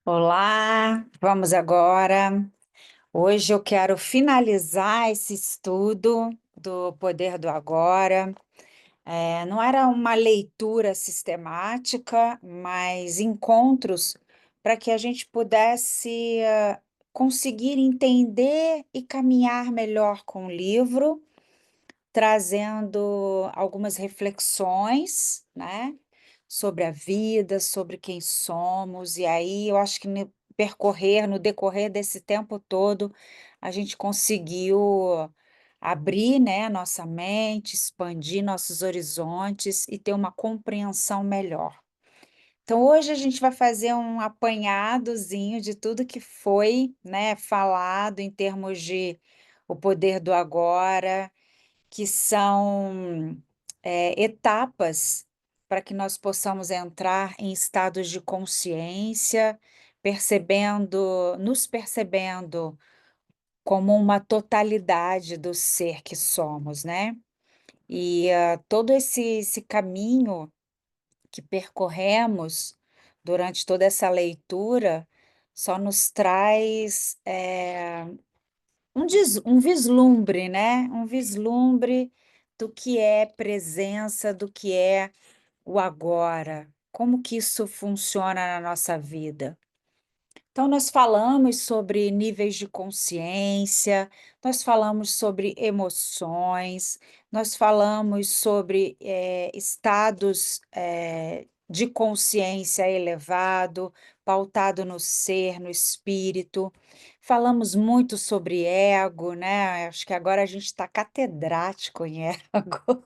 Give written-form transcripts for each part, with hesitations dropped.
Olá, vamos agora. Hoje eu quero finalizar esse estudo do Poder do Agora. Não era uma leitura sistemática, mas encontros para que a gente pudesse conseguir entender e caminhar melhor com o livro, trazendo algumas reflexões, né, sobre a vida, sobre quem somos, e aí eu acho que no decorrer desse tempo todo, a gente conseguiu abrir, né, nossa mente, expandir nossos horizontes e ter uma compreensão melhor. Então hoje a gente vai fazer um apanhadozinho de tudo que foi, né, falado em termos de o poder do agora, que são, etapas para que nós possamos entrar em estados de consciência, nos percebendo como uma totalidade do ser que somos, né. E, todo esse caminho que percorremos durante toda essa leitura, só nos traz, um vislumbre, né, um vislumbre do que é presença, do que é o agora, como que isso funciona na nossa vida. Então nós falamos sobre níveis de consciência, nós falamos sobre emoções, nós falamos sobre, estados, de consciência elevado, pautado no ser, no espírito. Falamos muito sobre ego, né, acho que agora a gente está catedrático em ego.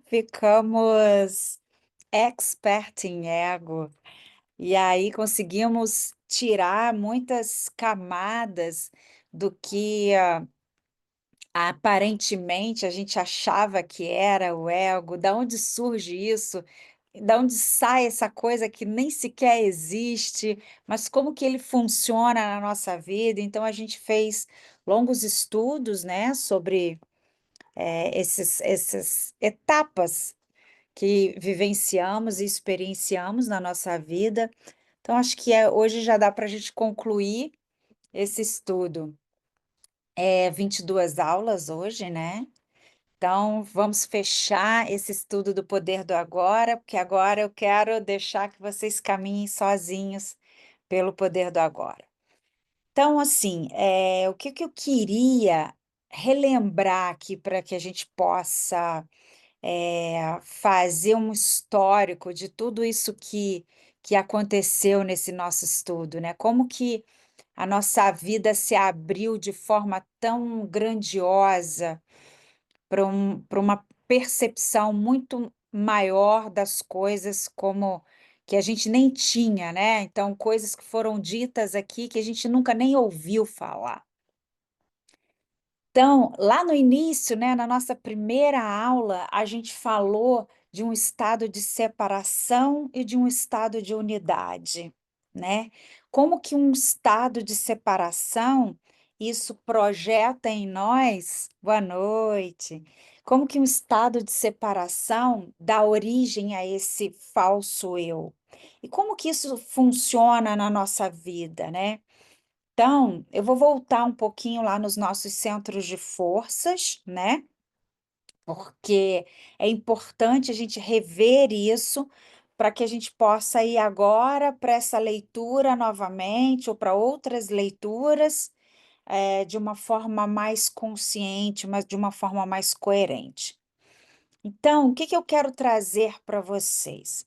Ficamos expert em ego. E aí conseguimos tirar muitas camadas do que, aparentemente a gente achava que era o ego, da onde surge isso, da onde sai essa coisa que nem sequer existe, mas como que ele funciona na nossa vida. Então a gente fez longos estudos, né, sobre, esses etapas que vivenciamos e experienciamos na nossa vida. Então acho que hoje já dá para a gente concluir esse estudo. 22 aulas hoje, né, então vamos fechar esse estudo do poder do agora, porque agora eu quero deixar que vocês caminhem sozinhos pelo poder do agora. Então assim, o que que eu queria relembrar aqui para que a gente possa fazer um histórico de tudo isso que aconteceu nesse nosso estudo, né, como que a nossa vida se abriu de forma tão grandiosa para uma percepção muito maior das coisas, como que a gente nem tinha, né, então coisas que foram ditas aqui que a gente nunca nem ouviu falar. Então, lá no início, né, na nossa primeira aula, a gente falou de um estado de separação e de um estado de unidade, né? Como que um estado de separação, isso projeta em nós, boa noite, como que um estado de separação dá origem a esse falso eu? E como que isso funciona na nossa vida, né? Então, eu vou voltar um pouquinho lá nos nossos centros de forças, né, porque é importante a gente rever isso, para que a gente possa ir agora para essa leitura novamente ou para outras leituras, de uma forma mais consciente, mas de uma forma mais coerente. Então, o que que eu quero trazer para vocês?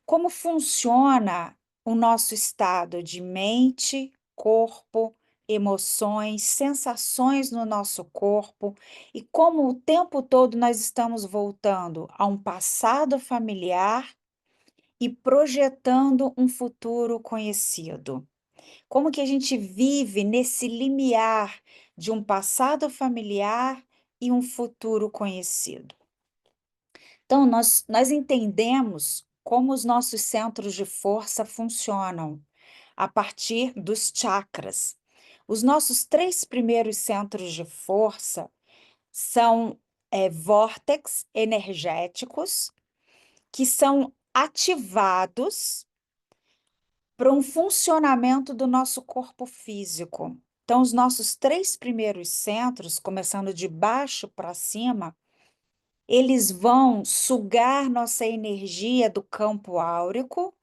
Como funciona o nosso estado de mente, corpo, emoções, sensações no nosso corpo e como o tempo todo nós estamos voltando a um passado familiar e projetando um futuro conhecido. Como que a gente vive nesse limiar de um passado familiar e um futuro conhecido? Então, nós entendemos como os nossos centros de força funcionam a partir dos chakras. Os nossos 3 primeiros centros de força são, vórtex energéticos, que são ativados para um funcionamento do nosso corpo físico. Então, os nossos 3 primeiros centros, começando de baixo para cima, eles vão sugar nossa energia do campo áurico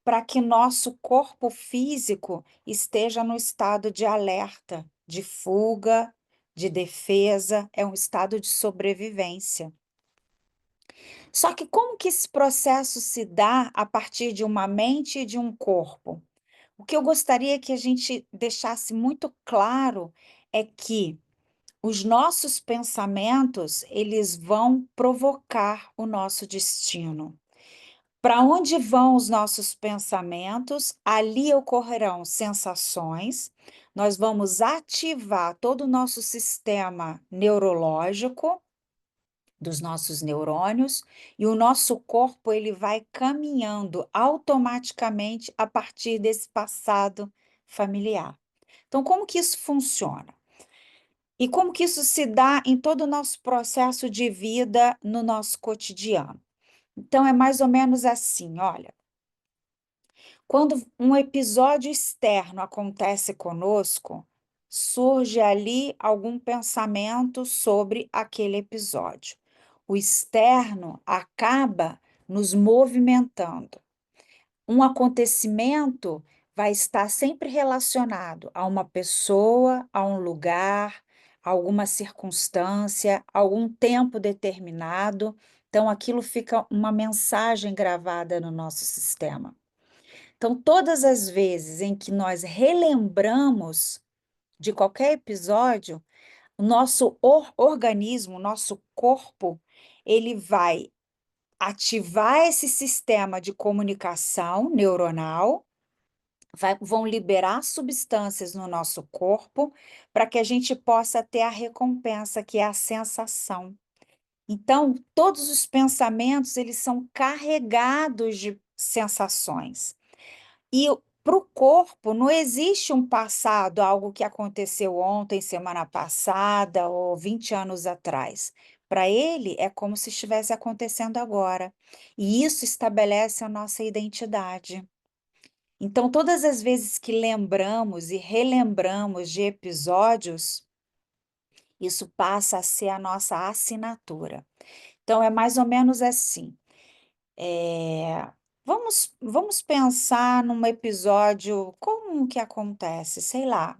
para que nosso corpo físico esteja no estado de alerta, de fuga, de defesa, é um estado de sobrevivência. Só que como que esse processo se dá a partir de uma mente e de um corpo? O que eu gostaria que a gente deixasse muito claro é que os nossos pensamentos, eles vão provocar o nosso destino. Para onde vão os nossos pensamentos, ali ocorrerão sensações, nós vamos ativar todo o nosso sistema neurológico, dos nossos neurônios, e o nosso corpo ele vai caminhando automaticamente a partir desse passado familiar. Então, como que isso funciona? E como que isso se dá em todo o nosso processo de vida no nosso cotidiano? Então, é mais ou menos assim, olha, quando um episódio externo acontece conosco, surge ali algum pensamento sobre aquele episódio. O externo acaba nos movimentando. Um acontecimento vai estar sempre relacionado a uma pessoa, a um lugar, a alguma circunstância, algum tempo determinado. Então, aquilo fica uma mensagem gravada no nosso sistema. Então, todas as vezes em que nós relembramos de qualquer episódio, o nosso organismo, o nosso corpo, ele vai ativar esse sistema de comunicação neuronal, vão liberar substâncias no nosso corpo para que a gente possa ter a recompensa, que é a sensação. Então, todos os pensamentos, eles são carregados de sensações. E para o corpo não existe um passado, algo que aconteceu ontem, semana passada ou 20 anos atrás. Para ele é como se estivesse acontecendo agora. E isso estabelece a nossa identidade. Então, todas as vezes que lembramos e relembramos de episódios, isso passa a ser a nossa assinatura. Então, é mais ou menos assim. Vamos pensar num episódio como que acontece, sei lá,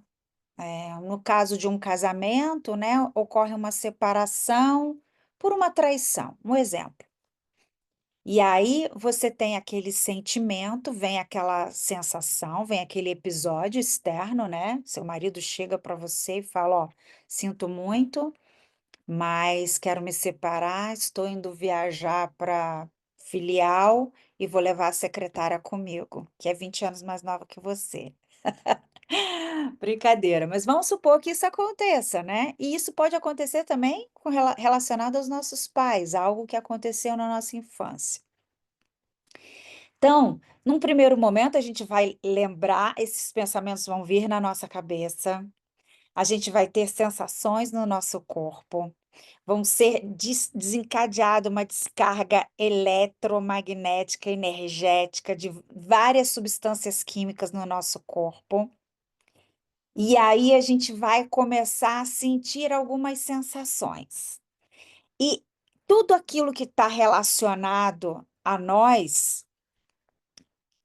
no caso de um casamento, né, ocorre uma separação por uma traição, um exemplo. E aí você tem aquele sentimento, vem aquela sensação, vem aquele episódio externo, né, seu marido chega para você e fala: "Ó, sinto muito, mas quero me separar, estou indo viajar para filial e vou levar a secretária comigo, que é 20 anos mais nova que você". Brincadeira, mas vamos supor que isso aconteça, né? E isso pode acontecer também com relacionado aos nossos pais, algo que aconteceu na nossa infância. Então, num primeiro momento, a gente vai lembrar, esses pensamentos vão vir na nossa cabeça, a gente vai ter sensações no nosso corpo. Vão ser desencadeada uma descarga eletromagnética, energética de várias substâncias químicas no nosso corpo. E aí a gente vai começar a sentir algumas sensações. E tudo aquilo que está relacionado a nós,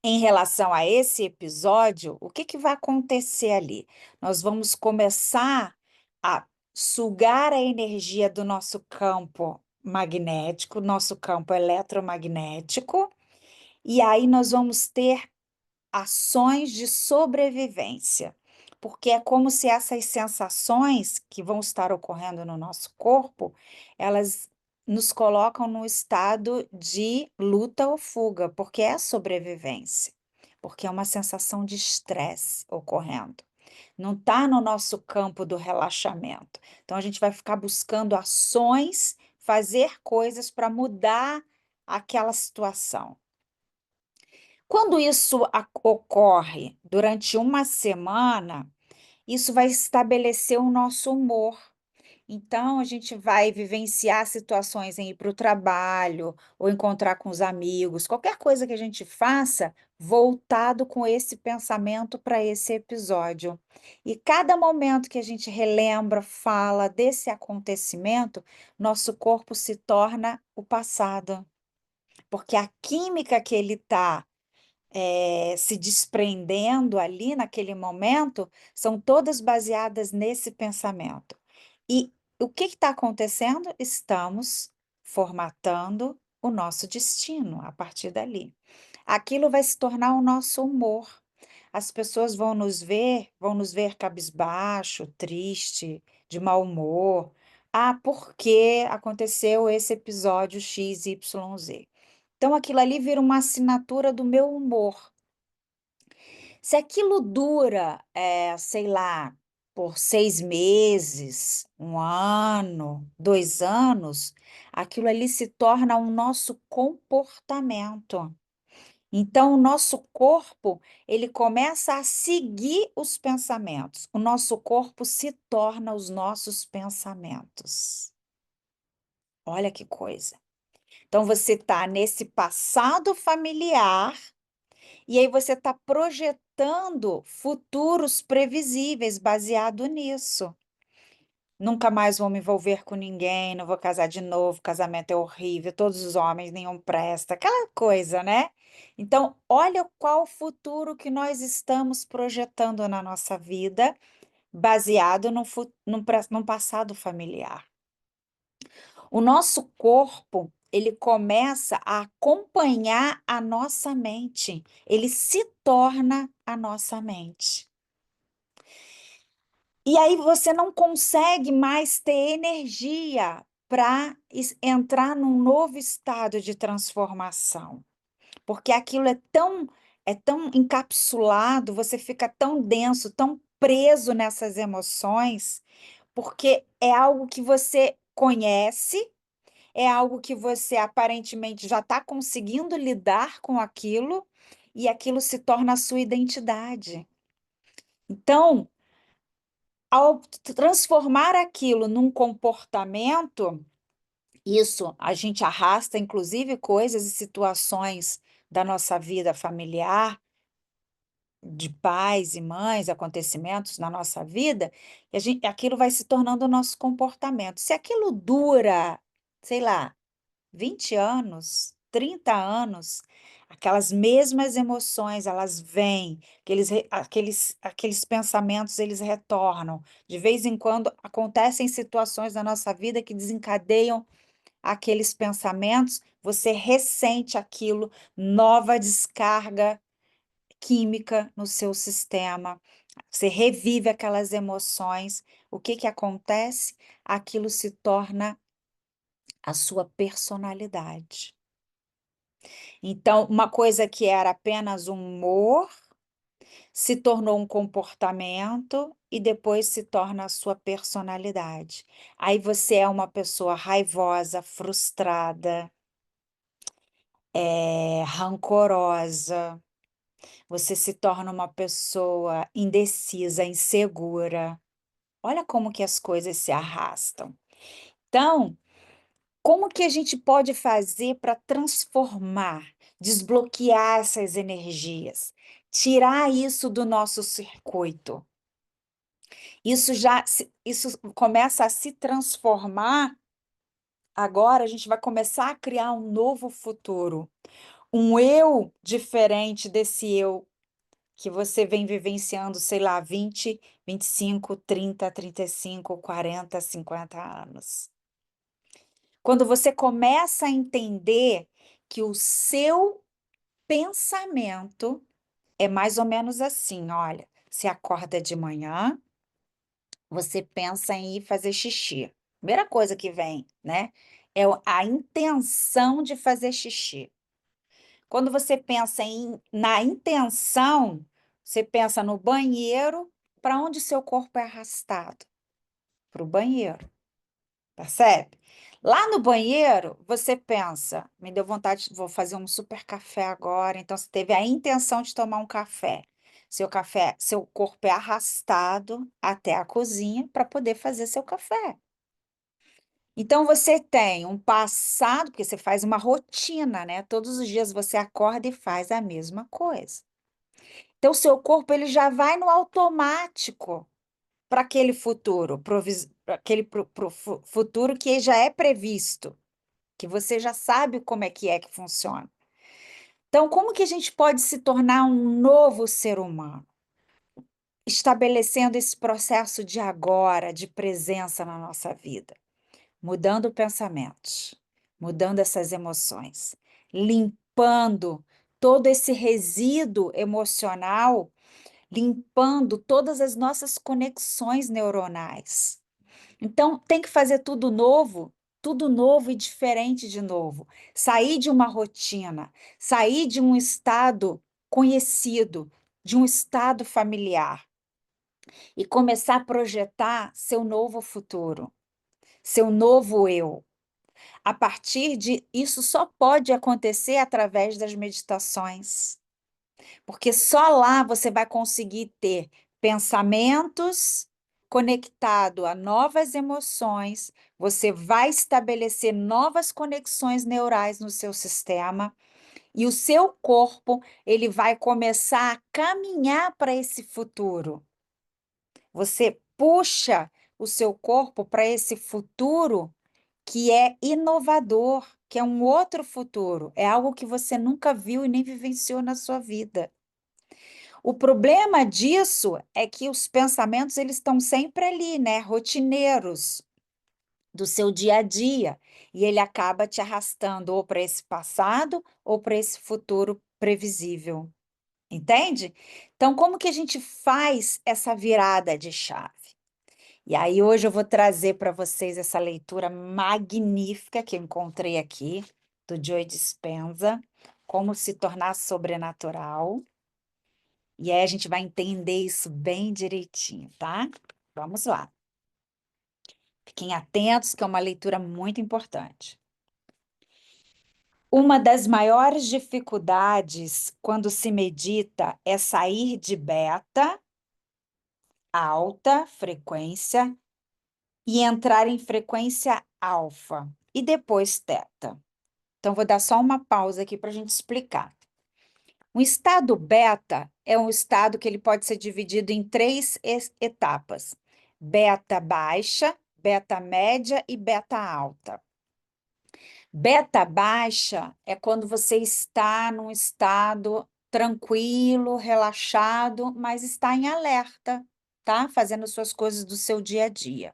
em relação a esse episódio, o que que vai acontecer ali? Nós vamos começar a sugar a energia do nosso campo magnético, nosso campo eletromagnético, e aí nós vamos ter ações de sobrevivência, porque é como se essas sensações que vão estar ocorrendo no nosso corpo, elas nos colocam no estado de luta ou fuga, porque é sobrevivência, porque é uma sensação de estresse ocorrendo. Não está no nosso campo do relaxamento. Então a gente vai ficar buscando ações, fazer coisas para mudar aquela situação. Quando isso ocorre durante uma semana, isso vai estabelecer o nosso humor. Então a gente vai vivenciar situações em ir para o trabalho ou encontrar com os amigos, qualquer coisa que a gente faça voltado com esse pensamento para esse episódio. E cada momento que a gente relembra, fala desse acontecimento, nosso corpo se torna o passado, porque a química que ele está se desprendendo ali naquele momento, são todas baseadas nesse pensamento. E o que está acontecendo? Estamos formatando o nosso destino a partir dali. Aquilo vai se tornar o nosso humor. As pessoas vão nos ver cabisbaixo, triste, de mau humor. Ah, porque aconteceu esse episódio X, Y, Z. Então aquilo ali vira uma assinatura do meu humor. Se aquilo dura, sei lá, por 6 meses, 1 ano, 2 anos, aquilo ali se torna o nosso comportamento. Então o nosso corpo, ele começa a seguir os pensamentos, o nosso corpo se torna os nossos pensamentos. Olha que coisa. Então você está nesse passado familiar. E aí você está projetando futuros previsíveis baseado nisso. Nunca mais vou me envolver com ninguém, não vou casar de novo, casamento é horrível, todos os homens, nenhum presta, aquela coisa, né? Então, olha qual futuro que nós estamos projetando na nossa vida, baseado num passado familiar. O nosso corpo, ele começa a acompanhar a nossa mente, ele se torna a nossa mente. E aí você não consegue mais ter energia para entrar num novo estado de transformação, porque aquilo é tão encapsulado, você fica tão denso, tão preso nessas emoções, porque é algo que você conhece. É algo que você aparentemente já está conseguindo lidar com aquilo, e aquilo se torna a sua identidade. Então, ao transformar aquilo num comportamento, isso a gente arrasta inclusive coisas e situações da nossa vida familiar, de pais e mães, acontecimentos na nossa vida, e aquilo vai se tornando o nosso comportamento. Se aquilo dura, sei lá, 20 anos, 30 anos, aquelas mesmas emoções, elas vêm, aqueles pensamentos, eles retornam. De vez em quando acontecem situações na nossa vida que desencadeiam aqueles pensamentos, você ressente aquilo, nova descarga química no seu sistema, você revive aquelas emoções. O que que acontece? Aquilo se torna a sua personalidade. Então, uma coisa que era apenas um humor, se tornou um comportamento e depois se torna a sua personalidade. Aí você é uma pessoa raivosa, frustrada, rancorosa, você se torna uma pessoa indecisa, insegura. Olha como que as coisas se arrastam. Então, como que a gente pode fazer para transformar, desbloquear essas energias, tirar isso do nosso circuito? Isso começa a se transformar, agora a gente vai começar a criar um novo futuro, um eu diferente desse eu que você vem vivenciando, sei lá, 20, 25, 30, 35, 40, 50 anos. Quando você começa a entender que o seu pensamento é mais ou menos assim, olha, você acorda de manhã, você pensa em ir fazer xixi. Primeira coisa que vem, né, é a intenção de fazer xixi. Quando você pensa na intenção, você pensa no banheiro, para onde seu corpo é arrastado? Para o banheiro. Percebe? Lá no banheiro, você pensa: "Me deu vontade, vou fazer um super café agora", então você teve a intenção de tomar um café. Seu corpo é arrastado até a cozinha para poder fazer seu café. Então você tem um passado, porque você faz uma rotina, né? Todos os dias você acorda e faz a mesma coisa. Então seu corpo ele já vai no automático para aquele futuro, para aquele futuro que já é previsto, que você já sabe como é que funciona. Então, como que a gente pode se tornar um novo ser humano? Estabelecendo esse processo de agora, de presença na nossa vida, mudando pensamentos, mudando essas emoções, limpando todo esse resíduo emocional, limpando todas as nossas conexões neuronais. Então, tem que fazer tudo novo e diferente de novo. Sair de uma rotina, sair de um estado conhecido, de um estado familiar e começar a projetar seu novo futuro, seu novo eu. A partir de isso só pode acontecer através das meditações, porque só lá você vai conseguir ter pensamentos conectado a novas emoções, você vai estabelecer novas conexões neurais no seu sistema e o seu corpo, ele vai começar a caminhar para esse futuro. Você puxa o seu corpo para esse futuro que é inovador, que é um outro futuro, é algo que você nunca viu e nem vivenciou na sua vida. O problema disso é que os pensamentos eles estão sempre ali, né, rotineiros do seu dia a dia, e ele acaba te arrastando ou para esse passado ou para esse futuro previsível. Entende? Então, como que a gente faz essa virada de chave? E aí, hoje eu vou trazer para vocês essa leitura magnífica que eu encontrei aqui, do Joe Dispenza, Como se tornar sobrenatural. E aí a gente vai entender isso bem direitinho, tá? Vamos lá. Fiquem atentos, que é uma leitura muito importante. Uma das maiores dificuldades quando se medita é sair de beta, alta frequência, e entrar em frequência alfa, e depois teta. Então, vou dar só uma pausa aqui para a gente explicar. O estado beta é um estado que ele pode ser dividido em três etapas: beta baixa, beta média e beta alta. Beta baixa é quando você está num estado tranquilo, relaxado, mas está em alerta, tá? Fazendo suas coisas do seu dia a dia.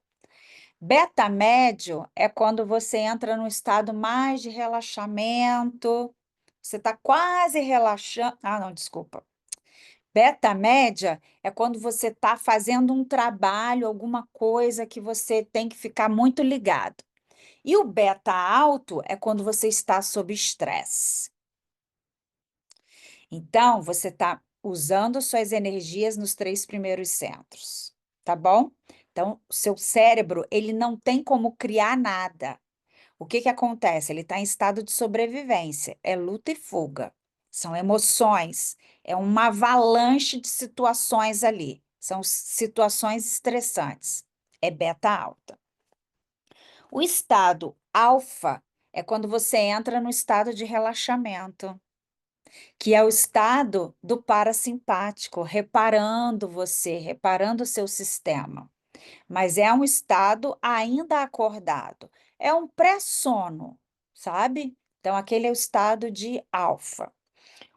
Beta médio é quando você entra num estado mais de relaxamento, você está quase relaxando. Ah, não, desculpa. Beta média é quando você está fazendo um trabalho, alguma coisa que você tem que ficar muito ligado. E o beta alto é quando você está sob estresse. Então, você está usando suas energias nos três primeiros centros, tá bom? Então, o seu cérebro, ele não tem como criar nada. O que que acontece? Ele está em estado de sobrevivência, é luta e fuga. São emoções, é uma avalanche de situações ali. São situações estressantes. É beta alta. O estado alfa é quando você entra no estado de relaxamento, que é o estado do parasimpático, reparando você, reparando o seu sistema. Mas é um estado ainda acordado. É um pré-sono, sabe? Então, aquele é o estado de alfa.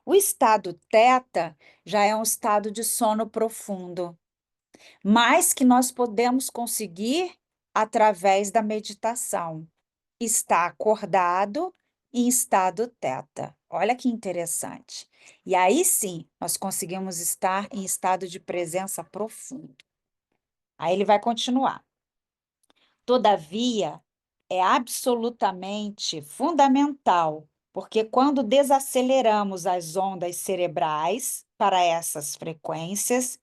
O estado teta já é um estado de sono profundo, mas que nós podemos conseguir através da meditação. Está acordado em estado teta. Olha que interessante. E aí sim, nós conseguimos estar em estado de presença profundo. Aí ele vai continuar. Todavia, é absolutamente fundamental, porque quando desaceleramos as ondas cerebrais para essas frequências,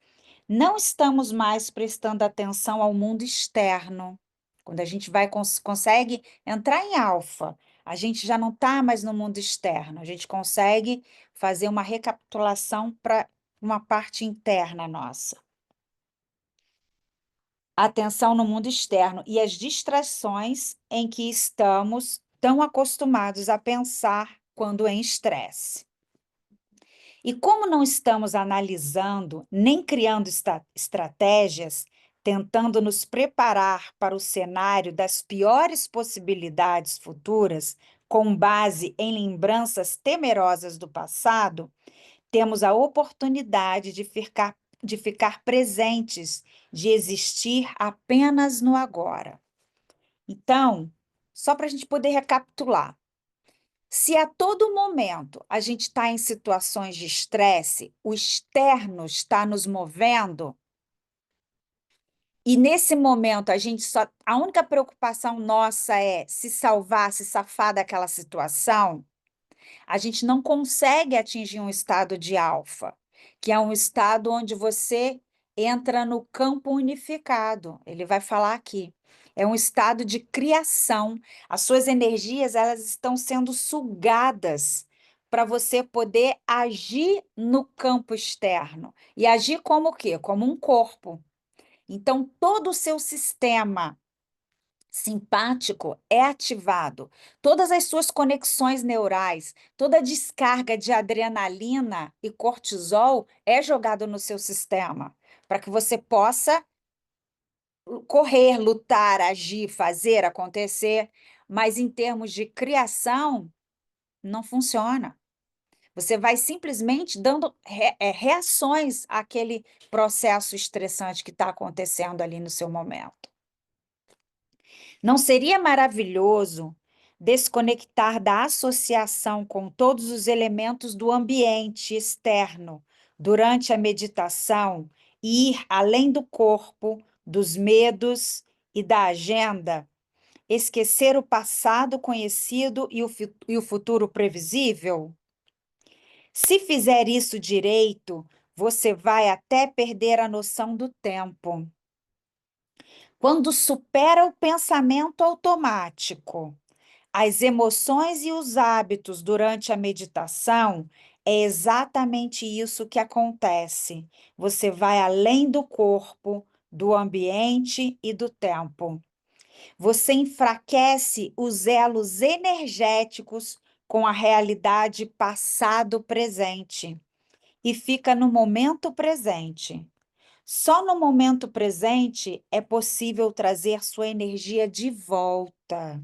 não estamos mais prestando atenção ao mundo externo. Quando a gente vai consegue entrar em alfa, a gente já não está mais no mundo externo, a gente consegue fazer uma recapitulação para uma parte interna nossa. atenção no mundo externo e as distrações em que estamos tão acostumados a pensar quando em estresse. E como não estamos analisando nem criando estratégias, tentando nos preparar para o cenário das piores possibilidades futuras, com base em lembranças temerosas do passado, temos a oportunidade de ficar presentes, de existir apenas no agora. Então, só para a gente poder recapitular. Se a todo momento a gente está em situações de estresse, o externo está nos movendo, e nesse momento a única preocupação nossa é se salvar, se safar daquela situação, a gente não consegue atingir um estado de alfa, que é um estado onde você entra no campo unificado. Ele vai falar aqui. É um estado de criação. As suas energias, elas estão sendo sugadas para você poder agir no campo externo. E agir como o quê? Como um corpo. Então, todo o seu sistema simpático é ativado, todas as suas conexões neurais, toda a descarga de adrenalina e cortisol é jogado no seu sistema, para que você possa correr, lutar, agir, fazer acontecer, mas em termos de criação, não funciona. Você vai simplesmente dando reações àquele processo estressante que está acontecendo ali no seu momento. Não seria maravilhoso desconectar da associação com todos os elementos do ambiente externo durante a meditação e ir além do corpo, dos medos e da agenda? Esquecer o passado conhecido e o futuro previsível? Se fizer isso direito, você vai até perder a noção do tempo. Quando supera o pensamento automático, as emoções e os hábitos durante a meditação, é exatamente isso que acontece. Você vai além do corpo, do ambiente e do tempo. Você enfraquece os elos energéticos com a realidade passado-presente e fica no momento presente. Só no momento presente é possível trazer sua energia de volta.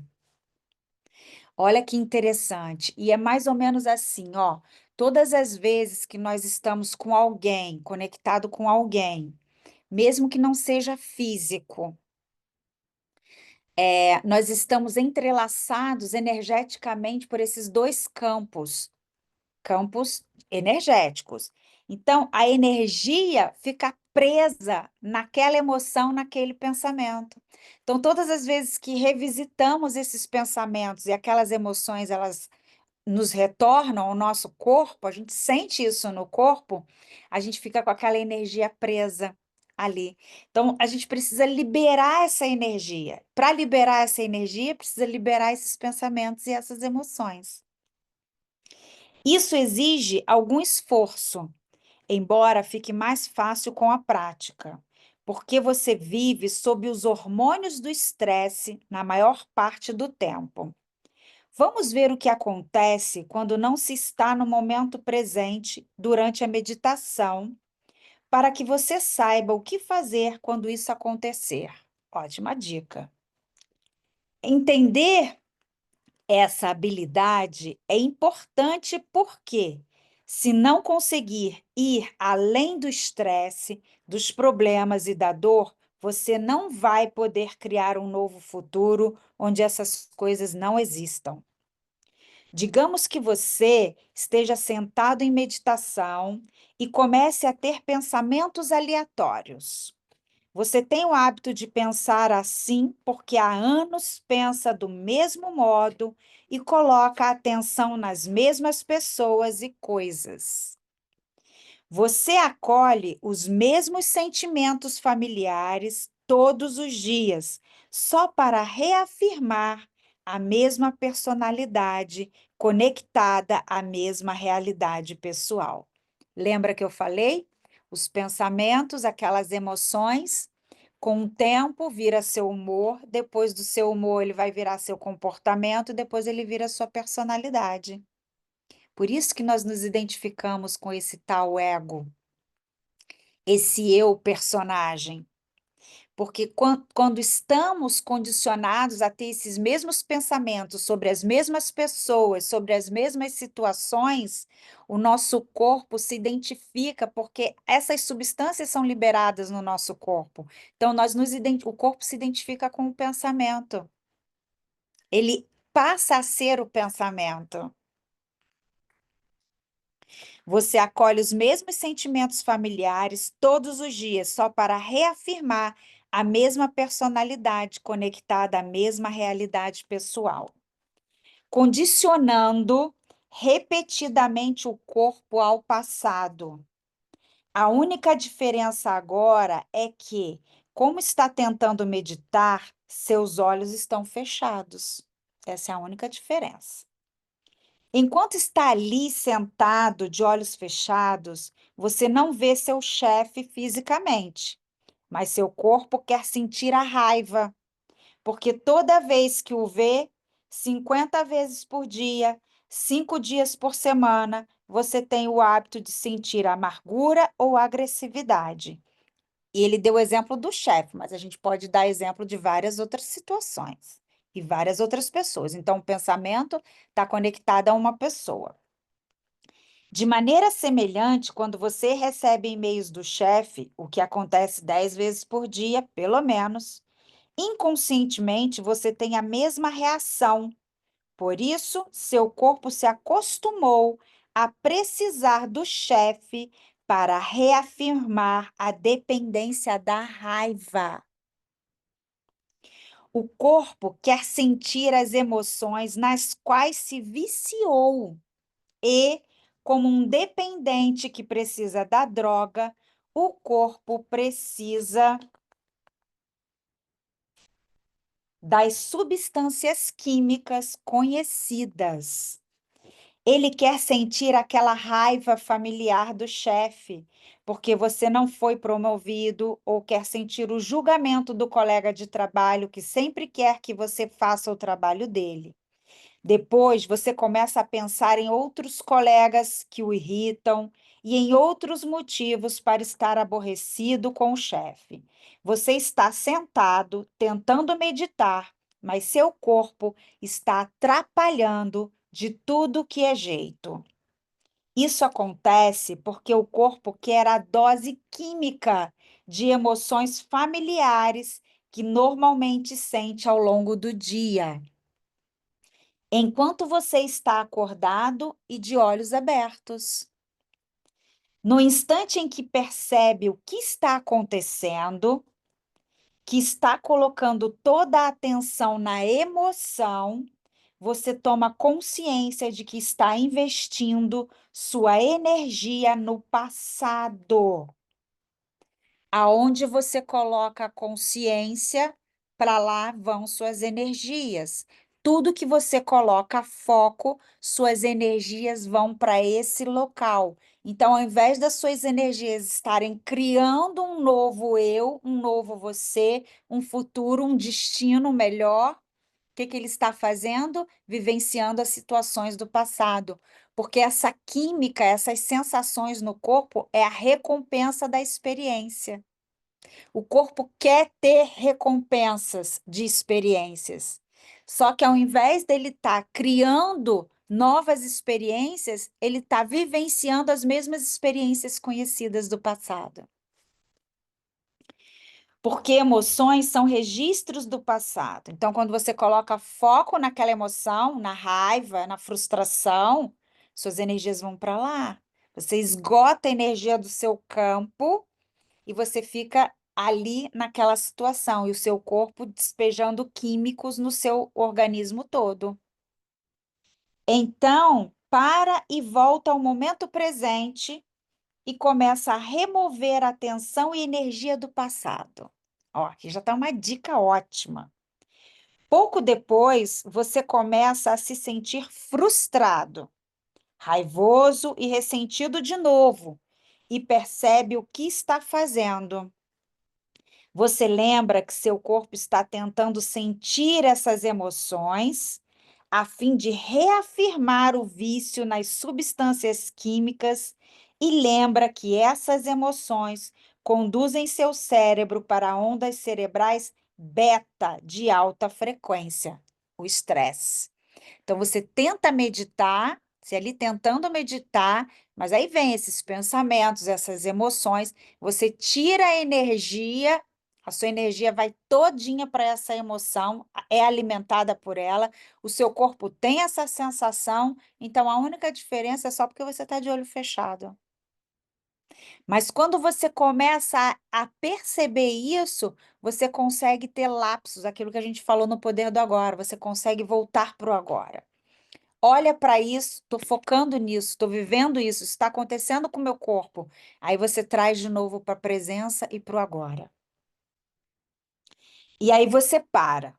Olha que interessante. E é mais ou menos assim, ó. Todas as vezes que nós estamos com alguém, conectado com alguém, mesmo que não seja físico, nós estamos entrelaçados energeticamente por esses dois campos energéticos. Então, a energia fica presa naquela emoção, naquele pensamento. Então, todas as vezes que revisitamos esses pensamentos e aquelas emoções, elas nos retornam ao nosso corpo, a gente sente isso no corpo, a gente fica com aquela energia presa ali. Então, a gente precisa liberar essa energia. Para liberar essa energia, precisa liberar esses pensamentos e essas emoções. Isso exige algum esforço, embora fique mais fácil com a prática, porque você vive sob os hormônios do estresse na maior parte do tempo. Vamos ver o que acontece quando não se está no momento presente durante a meditação, para que você saiba o que fazer quando isso acontecer. Ótima dica. Entender essa habilidade é importante porque, se não conseguir ir além do estresse, dos problemas e da dor, você não vai poder criar um novo futuro onde essas coisas não existam. Digamos que você esteja sentado em meditação e comece a ter pensamentos aleatórios. Você tem o hábito de pensar assim porque há anos pensa do mesmo modo e coloca a atenção nas mesmas pessoas e coisas. Você acolhe os mesmos sentimentos familiares todos os dias, só para reafirmar a mesma personalidade conectada à mesma realidade pessoal. Lembra que eu falei? Os pensamentos, aquelas emoções, Com o tempo, vira seu humor, depois do seu humor, ele vai virar seu comportamento, depois ele vira sua personalidade. Por isso que nós nos identificamos com esse tal ego, esse eu personagem. Porque quando estamos condicionados a ter esses mesmos pensamentos sobre as mesmas pessoas, sobre as mesmas situações, o nosso corpo se identifica, porque essas substâncias são liberadas no nosso corpo. Então, o corpo se identifica com o pensamento. Ele passa a ser o pensamento. Você acolhe os mesmos sentimentos familiares todos os dias, só para reafirmar a mesma personalidade conectada à mesma realidade pessoal, condicionando repetidamente o corpo ao passado. A única diferença agora é que, como está tentando meditar, seus olhos estão fechados. Essa é a única diferença. Enquanto está ali sentado, de olhos fechados, você não vê seu chefe fisicamente, mas seu corpo quer sentir a raiva, porque toda vez que o vê, 50 vezes por dia, 5 dias por semana, você tem o hábito de sentir amargura ou agressividade. E ele deu o exemplo do chefe, mas a gente pode dar exemplo de várias outras situações e várias outras pessoas. Então, o pensamento está conectado a uma pessoa. De maneira semelhante, quando você recebe e-mails do chefe, o que acontece 10 vezes por dia, pelo menos, inconscientemente você tem a mesma reação. Por isso, seu corpo se acostumou a precisar do chefe para reafirmar a dependência da raiva. O corpo quer sentir as emoções nas quais se viciou. E, como um dependente que precisa da droga, o corpo precisa das substâncias químicas conhecidas. Ele quer sentir aquela raiva familiar do chefe, porque você não foi promovido, ou quer sentir o julgamento do colega de trabalho que sempre quer que você faça o trabalho dele. Depois, você começa a pensar em outros colegas que o irritam e em outros motivos para estar aborrecido com o chefe. Você está sentado, tentando meditar, mas seu corpo está atrapalhando de tudo que é jeito. Isso acontece porque o corpo quer a dose química de emoções familiares que normalmente sente ao longo do dia, enquanto você está acordado e de olhos abertos. No instante em que percebe o que está acontecendo, que está colocando toda a atenção na emoção, você toma consciência de que está investindo sua energia no passado. Aonde você coloca a consciência, para lá vão suas energias. Tudo que você coloca foco, suas energias vão para esse local. Então, ao invés das suas energias estarem criando um novo eu, um novo você, um futuro, um destino melhor, o que que ele está fazendo? Vivenciando as situações do passado. Porque essa química, essas sensações no corpo é a recompensa da experiência. O corpo quer ter recompensas de experiências. Só que ao invés dele estar criando novas experiências, ele está vivenciando as mesmas experiências conhecidas do passado. Porque emoções são registros do passado. Então, quando você coloca foco naquela emoção, na raiva, na frustração, suas energias vão para lá. Você esgota a energia do seu campo e você fica ali naquela situação, e o seu corpo despejando químicos no seu organismo todo. Então, para e volta ao momento presente e começa a remover a tensão e energia do passado. Ó, aqui já está uma dica ótima. Pouco depois, você começa a se sentir frustrado, raivoso e ressentido de novo, e percebe o que está fazendo. Você lembra que seu corpo está tentando sentir essas emoções, a fim de reafirmar o vício nas substâncias químicas, e lembra que essas emoções conduzem seu cérebro para ondas cerebrais beta de alta frequência, o estresse. Então você tenta meditar, você ali tentando meditar, mas aí vem esses pensamentos, essas emoções, você tira a sua energia vai todinha para essa emoção, é alimentada por ela, o seu corpo tem essa sensação, então a única diferença é só porque você está de olho fechado. Mas quando você começa a perceber isso, você consegue ter lapsos, aquilo que a gente falou no poder do agora, você consegue voltar para o agora. Olha para isso, estou focando nisso, estou vivendo isso está acontecendo com o meu corpo. Aí você traz de novo para a presença e para o agora. E aí você para.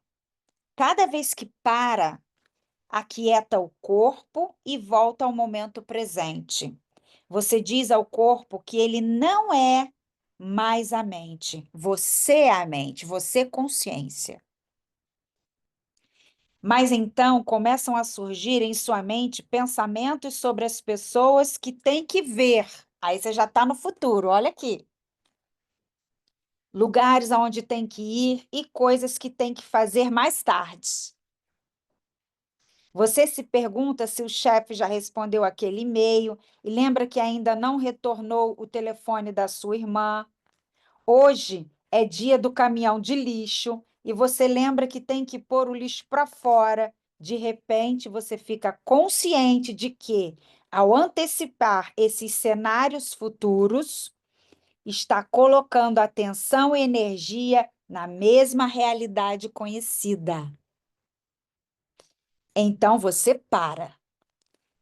Cada vez que para, aquieta o corpo e volta ao momento presente. Você diz ao corpo que ele não é mais a mente. Você é a mente, você é consciência. Mas então começam a surgir em sua mente pensamentos sobre as pessoas que tem que ver. Aí você já está no futuro, olha aqui. Lugares aonde tem que ir e coisas que tem que fazer mais tarde. Você se pergunta se o chefe já respondeu aquele e-mail e lembra que ainda não retornou o telefone da sua irmã. Hoje é dia do caminhão de lixo e você lembra que tem que pôr o lixo para fora. De repente, você fica consciente de que, ao antecipar esses cenários futuros, está colocando atenção e energia na mesma realidade conhecida. Então, você para.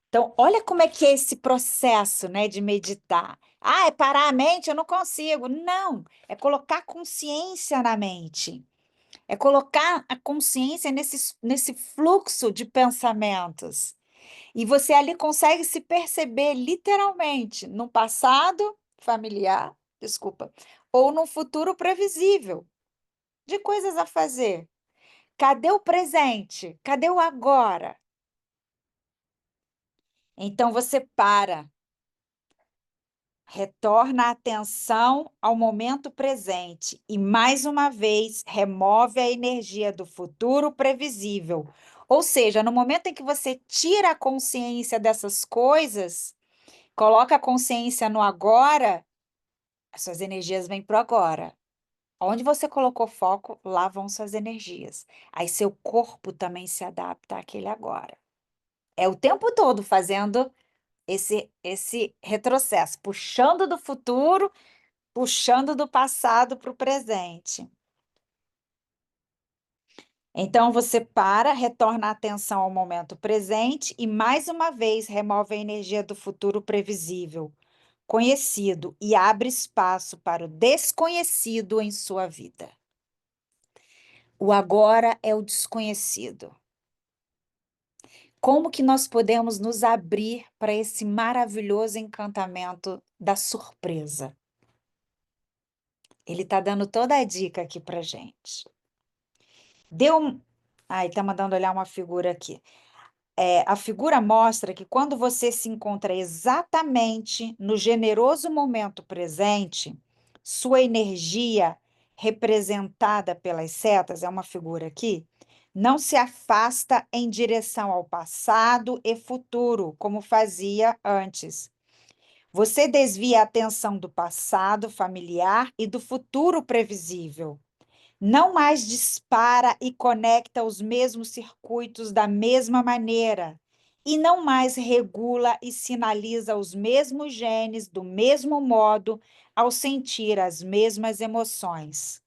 Então, olha como é que é esse processo, né, de meditar. Ah, é parar a mente? Eu não consigo. Não, é colocar consciência na mente. É colocar a consciência nesse fluxo de pensamentos. E você ali consegue se perceber literalmente no passado familiar, desculpa, ou no futuro previsível, de coisas a fazer. Cadê o presente? Cadê o agora? Então você para, retorna a atenção ao momento presente e, mais uma vez, remove a energia do futuro previsível. Ou seja, no momento em que você tira a consciência dessas coisas, coloca a consciência no agora, as suas energias vêm para o agora. Onde você colocou foco, lá vão suas energias. Aí seu corpo também se adapta àquele agora. É o tempo todo fazendo esse retrocesso, puxando do futuro, puxando do passado para o presente. Então você para, retorna a atenção ao momento presente e mais uma vez remove a energia do futuro previsível, conhecido e abre espaço para o desconhecido em sua vida. O agora é o desconhecido. Como que nós podemos nos abrir para esse maravilhoso encantamento da surpresa? Ele está dando toda a dica aqui para gente. Deu um... Ai, tá mandando olhar uma figura aqui. A figura mostra que quando você se encontra exatamente no generoso momento presente, sua energia, representada pelas setas, é uma figura aqui, não se afasta em direção ao passado e futuro, como fazia antes. Você desvia a atenção do passado familiar e do futuro previsível. Não mais dispara e conecta os mesmos circuitos da mesma maneira, e não mais regula e sinaliza os mesmos genes do mesmo modo ao sentir as mesmas emoções.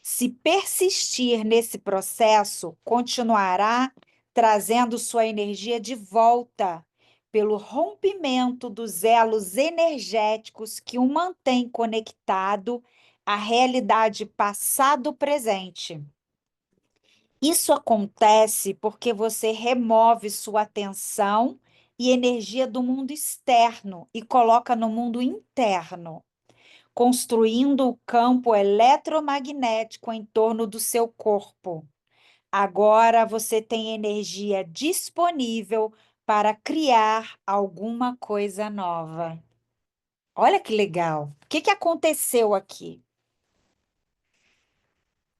Se persistir nesse processo, continuará trazendo sua energia de volta pelo rompimento dos elos energéticos que o mantém conectado à realidade passado-presente. Isso acontece porque você remove sua atenção e energia do mundo externo e coloca no mundo interno. construindo o campo eletromagnético em torno do seu corpo. Agora você tem energia disponível para criar alguma coisa nova. Olha que legal. O que que aconteceu aqui?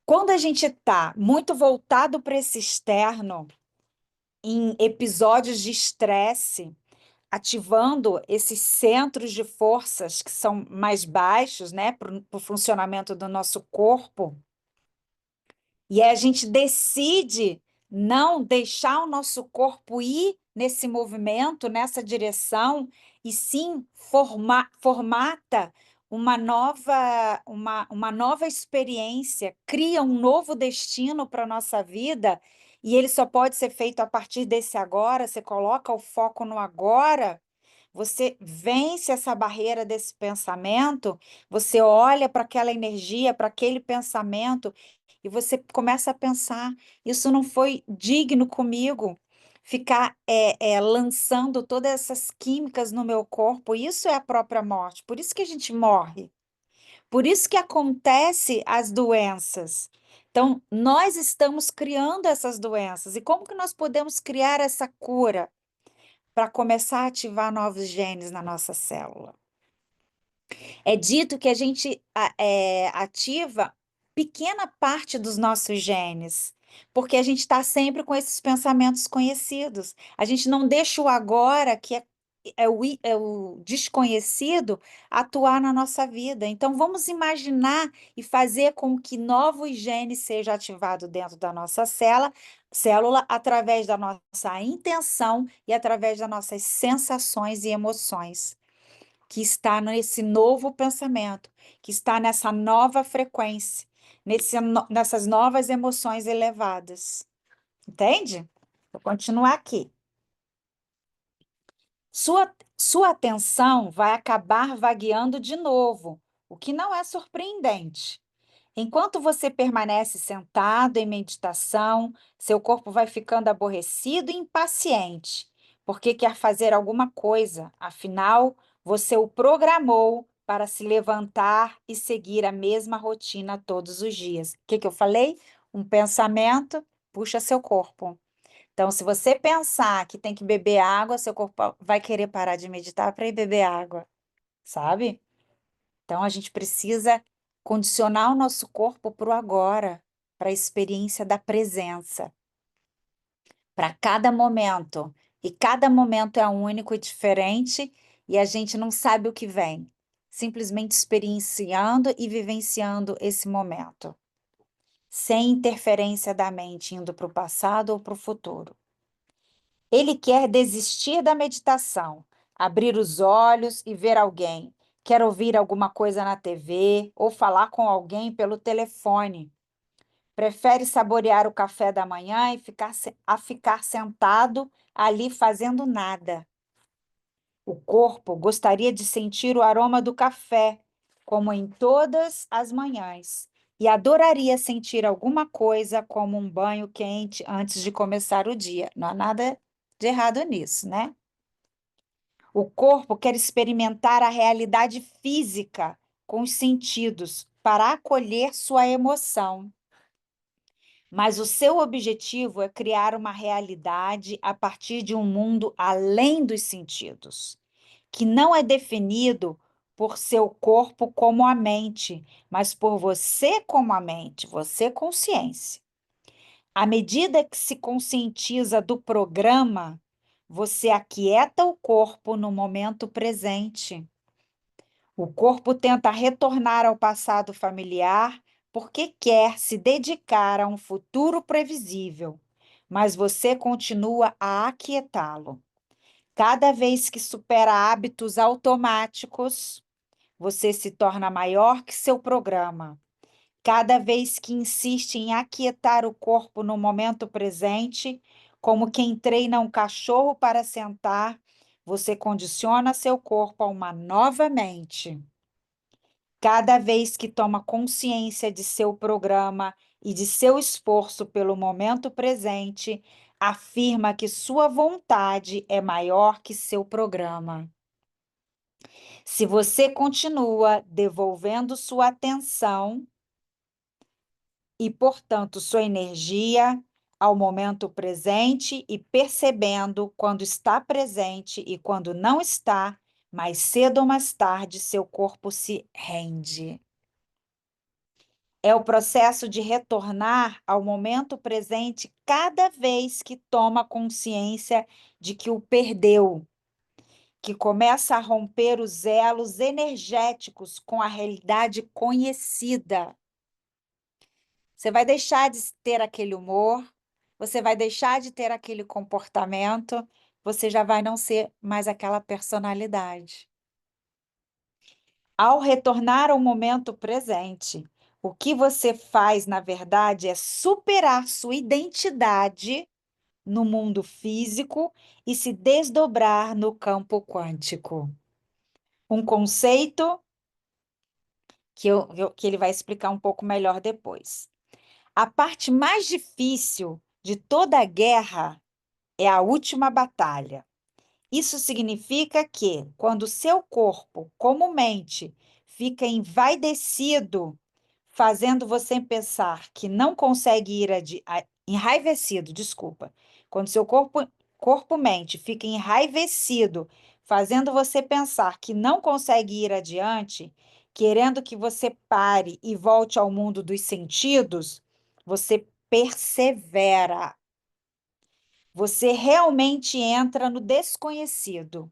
Quando a gente está muito voltado para esse externo, em episódios de estresse, ativando esses centros de forças que são mais baixos, né, para o funcionamento do nosso corpo, e a gente decide não deixar o nosso corpo ir nesse movimento, nessa direção, e sim formata uma nova experiência, cria um novo destino para a nossa vida, e ele só pode ser feito a partir desse agora. Você coloca o foco no agora, você vence essa barreira desse pensamento, você olha para aquela energia, para aquele pensamento, e você começa a pensar: isso não foi digno comigo. Ficar lançando todas essas químicas no meu corpo, isso é a própria morte. Por isso que a gente morre. Por isso que acontece as doenças. Então, nós estamos criando essas doenças. E como que nós podemos criar essa cura para começar a ativar novos genes na nossa célula? É dito que a gente ativa pequena parte dos nossos genes, porque a gente está sempre com esses pensamentos conhecidos. A gente não deixa o agora, que é o desconhecido, atuar na nossa vida. Então, vamos imaginar e fazer com que novos genes sejam ativados dentro da nossa célula através da nossa intenção e através das nossas sensações e emoções que está nesse novo pensamento, que está nessa nova frequência, nessas novas emoções elevadas. Entende? Vou continuar aqui. Sua atenção vai acabar vagueando de novo, o que não é surpreendente. Enquanto você permanece sentado em meditação, seu corpo vai ficando aborrecido e impaciente, porque quer fazer alguma coisa, afinal, você o programou para se levantar e seguir a mesma rotina todos os dias. O que que eu falei? Um pensamento puxa seu corpo. Então, se você pensar que tem que beber água, seu corpo vai querer parar de meditar para ir beber água, sabe? Então, a gente precisa condicionar o nosso corpo para o agora, para a experiência da presença, para cada momento. E cada momento é único e diferente, e a gente não sabe o que vem, simplesmente experienciando e vivenciando esse momento, sem interferência da mente indo para o passado ou para o futuro. Ele quer desistir da meditação, abrir os olhos e ver alguém. Quer ouvir alguma coisa na TV ou falar com alguém pelo telefone. Prefere saborear o café da manhã e ficar sentado ali fazendo nada. O corpo gostaria de sentir o aroma do café, como em todas as manhãs, e adoraria sentir alguma coisa como um banho quente antes de começar o dia. Não há nada de errado nisso, né? O corpo quer experimentar a realidade física com os sentidos para acolher sua emoção. Mas o seu objetivo é criar uma realidade a partir de um mundo além dos sentidos, que não é definido por seu corpo como a mente, mas por você como a mente, você consciência. À medida que se conscientiza do programa, você aquieta o corpo no momento presente. O corpo tenta retornar ao passado familiar porque quer se dedicar a um futuro previsível, mas você continua a aquietá-lo. Cada vez que supera hábitos automáticos, você se torna maior que seu programa. Cada vez que insiste em aquietar o corpo no momento presente, como quem treina um cachorro para sentar, você condiciona seu corpo a uma nova mente. Cada vez que toma consciência de seu programa e de seu esforço pelo momento presente, afirma que sua vontade é maior que seu programa. Se você continua devolvendo sua atenção e, portanto, sua energia ao momento presente e percebendo quando está presente e quando não está, mais cedo ou mais tarde seu corpo se rende. É o processo de retornar ao momento presente cada vez que toma consciência de que o perdeu, que começa a romper os elos energéticos com a realidade conhecida. Você vai deixar de ter aquele humor, você vai deixar de ter aquele comportamento, você já vai não ser mais aquela personalidade. Ao retornar ao momento presente, o que você faz, na verdade, é superar sua identidade no mundo físico e se desdobrar no campo quântico. Um conceito que ele vai explicar um pouco melhor depois. A parte mais difícil de toda a guerra é a última batalha. Isso significa que, quando seu corpo, como mente, fica envaidecido, fazendo você pensar que não consegue enraivecido, desculpa. Quando seu corpo-mente fica enraivecido, fazendo você pensar que não consegue ir adiante, querendo que você pare e volte ao mundo dos sentidos, você persevera. Você realmente entra no desconhecido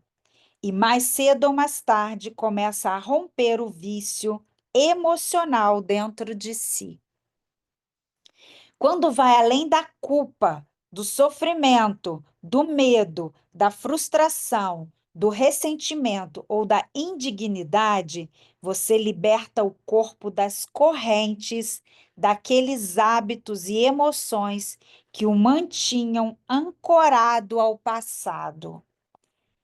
e mais cedo ou mais tarde começa a romper o vício emocional dentro de si. Quando vai além da culpa, do sofrimento, do medo, da frustração, do ressentimento ou da indignidade, você liberta o corpo das correntes, daqueles hábitos e emoções que o mantinham ancorado ao passado.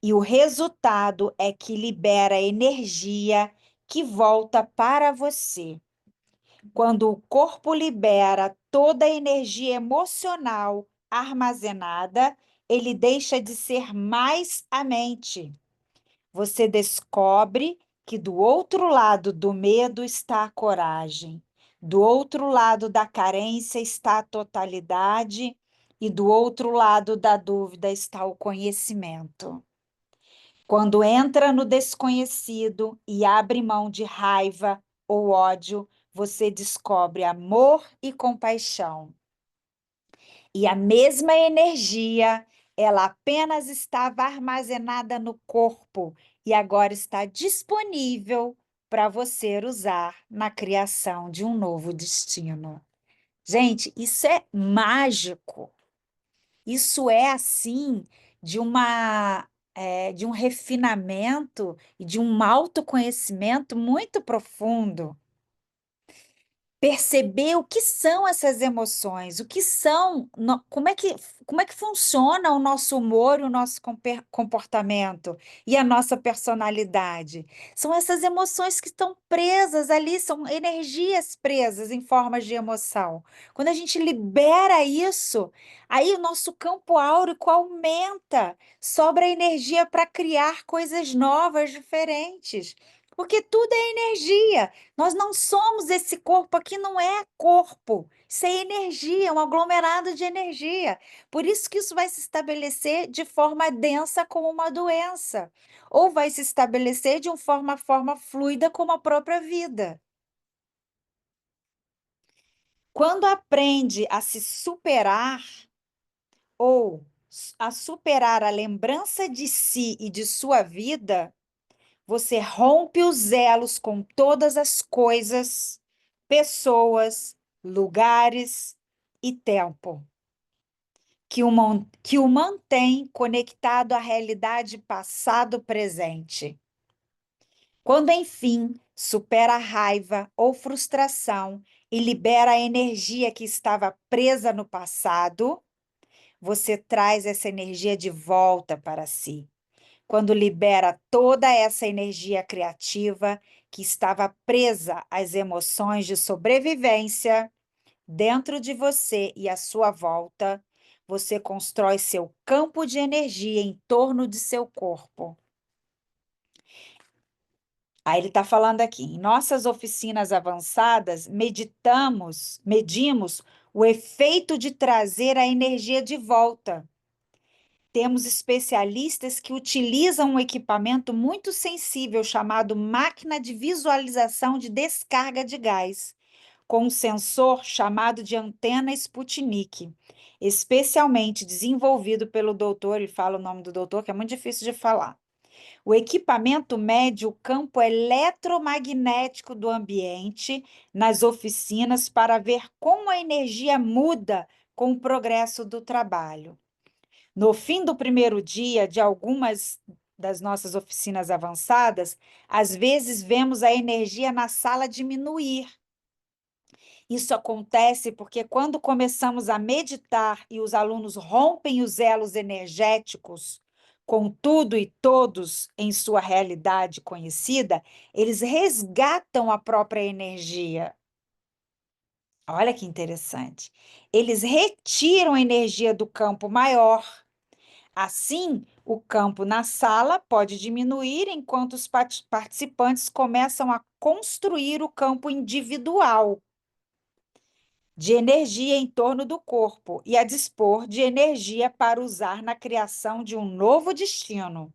E o resultado é que libera energia que volta para você. Quando o corpo libera toda a energia emocional armazenada, ele deixa de ser mais a mente. Você descobre que do outro lado do medo está a coragem, do outro lado da carência está a totalidade e do outro lado da dúvida está o conhecimento. Quando entra no desconhecido e abre mão de raiva ou ódio, você descobre amor e compaixão. E a mesma energia, ela apenas estava armazenada no corpo e agora está disponível para você usar na criação de um novo destino. Gente, isso é mágico. Isso é assim de um refinamento e de um autoconhecimento muito profundo. Perceber o que são essas emoções, o que são, como é que funciona o nosso humor, o nosso comportamento e a nossa personalidade. São essas emoções que estão presas ali, são energias presas em formas de emoção. Quando a gente libera isso, aí o nosso campo áurico aumenta, sobra energia para criar coisas novas, diferentes. Porque tudo é energia. Nós não somos esse corpo aqui, não é corpo. Isso é energia, é um aglomerado de energia. Por isso que isso vai se estabelecer de forma densa como uma doença, ou vai se estabelecer de forma fluida como a própria vida. Quando aprende a se superar ou a superar a lembrança de si e de sua vida, você rompe os elos com todas as coisas, pessoas, lugares e tempo que o mantém conectado à realidade passado-presente. Quando, enfim, supera a raiva ou frustração e libera a energia que estava presa no passado, você traz essa energia de volta para si. Quando libera toda essa energia criativa que estava presa às emoções de sobrevivência dentro de você e à sua volta, você constrói seu campo de energia em torno de seu corpo. Aí ele está falando aqui, em nossas oficinas avançadas, medimos o efeito de trazer a energia de volta. Temos especialistas que utilizam um equipamento muito sensível chamado máquina de visualização de descarga de gás, com um sensor chamado de antena Sputnik, especialmente desenvolvido pelo doutor, ele fala o nome do doutor, que é muito difícil de falar. O equipamento mede o campo eletromagnético do ambiente nas oficinas para ver como a energia muda com o progresso do trabalho. No fim do primeiro dia de algumas das nossas oficinas avançadas, às vezes vemos a energia na sala diminuir. Isso acontece porque quando começamos a meditar e os alunos rompem os elos energéticos com tudo e todos em sua realidade conhecida, eles resgatam a própria energia. Olha que interessante. Eles retiram a energia do campo maior. Assim, o campo na sala pode diminuir enquanto os participantes começam a construir o campo individual de energia em torno do corpo e a dispor de energia para usar na criação de um novo destino.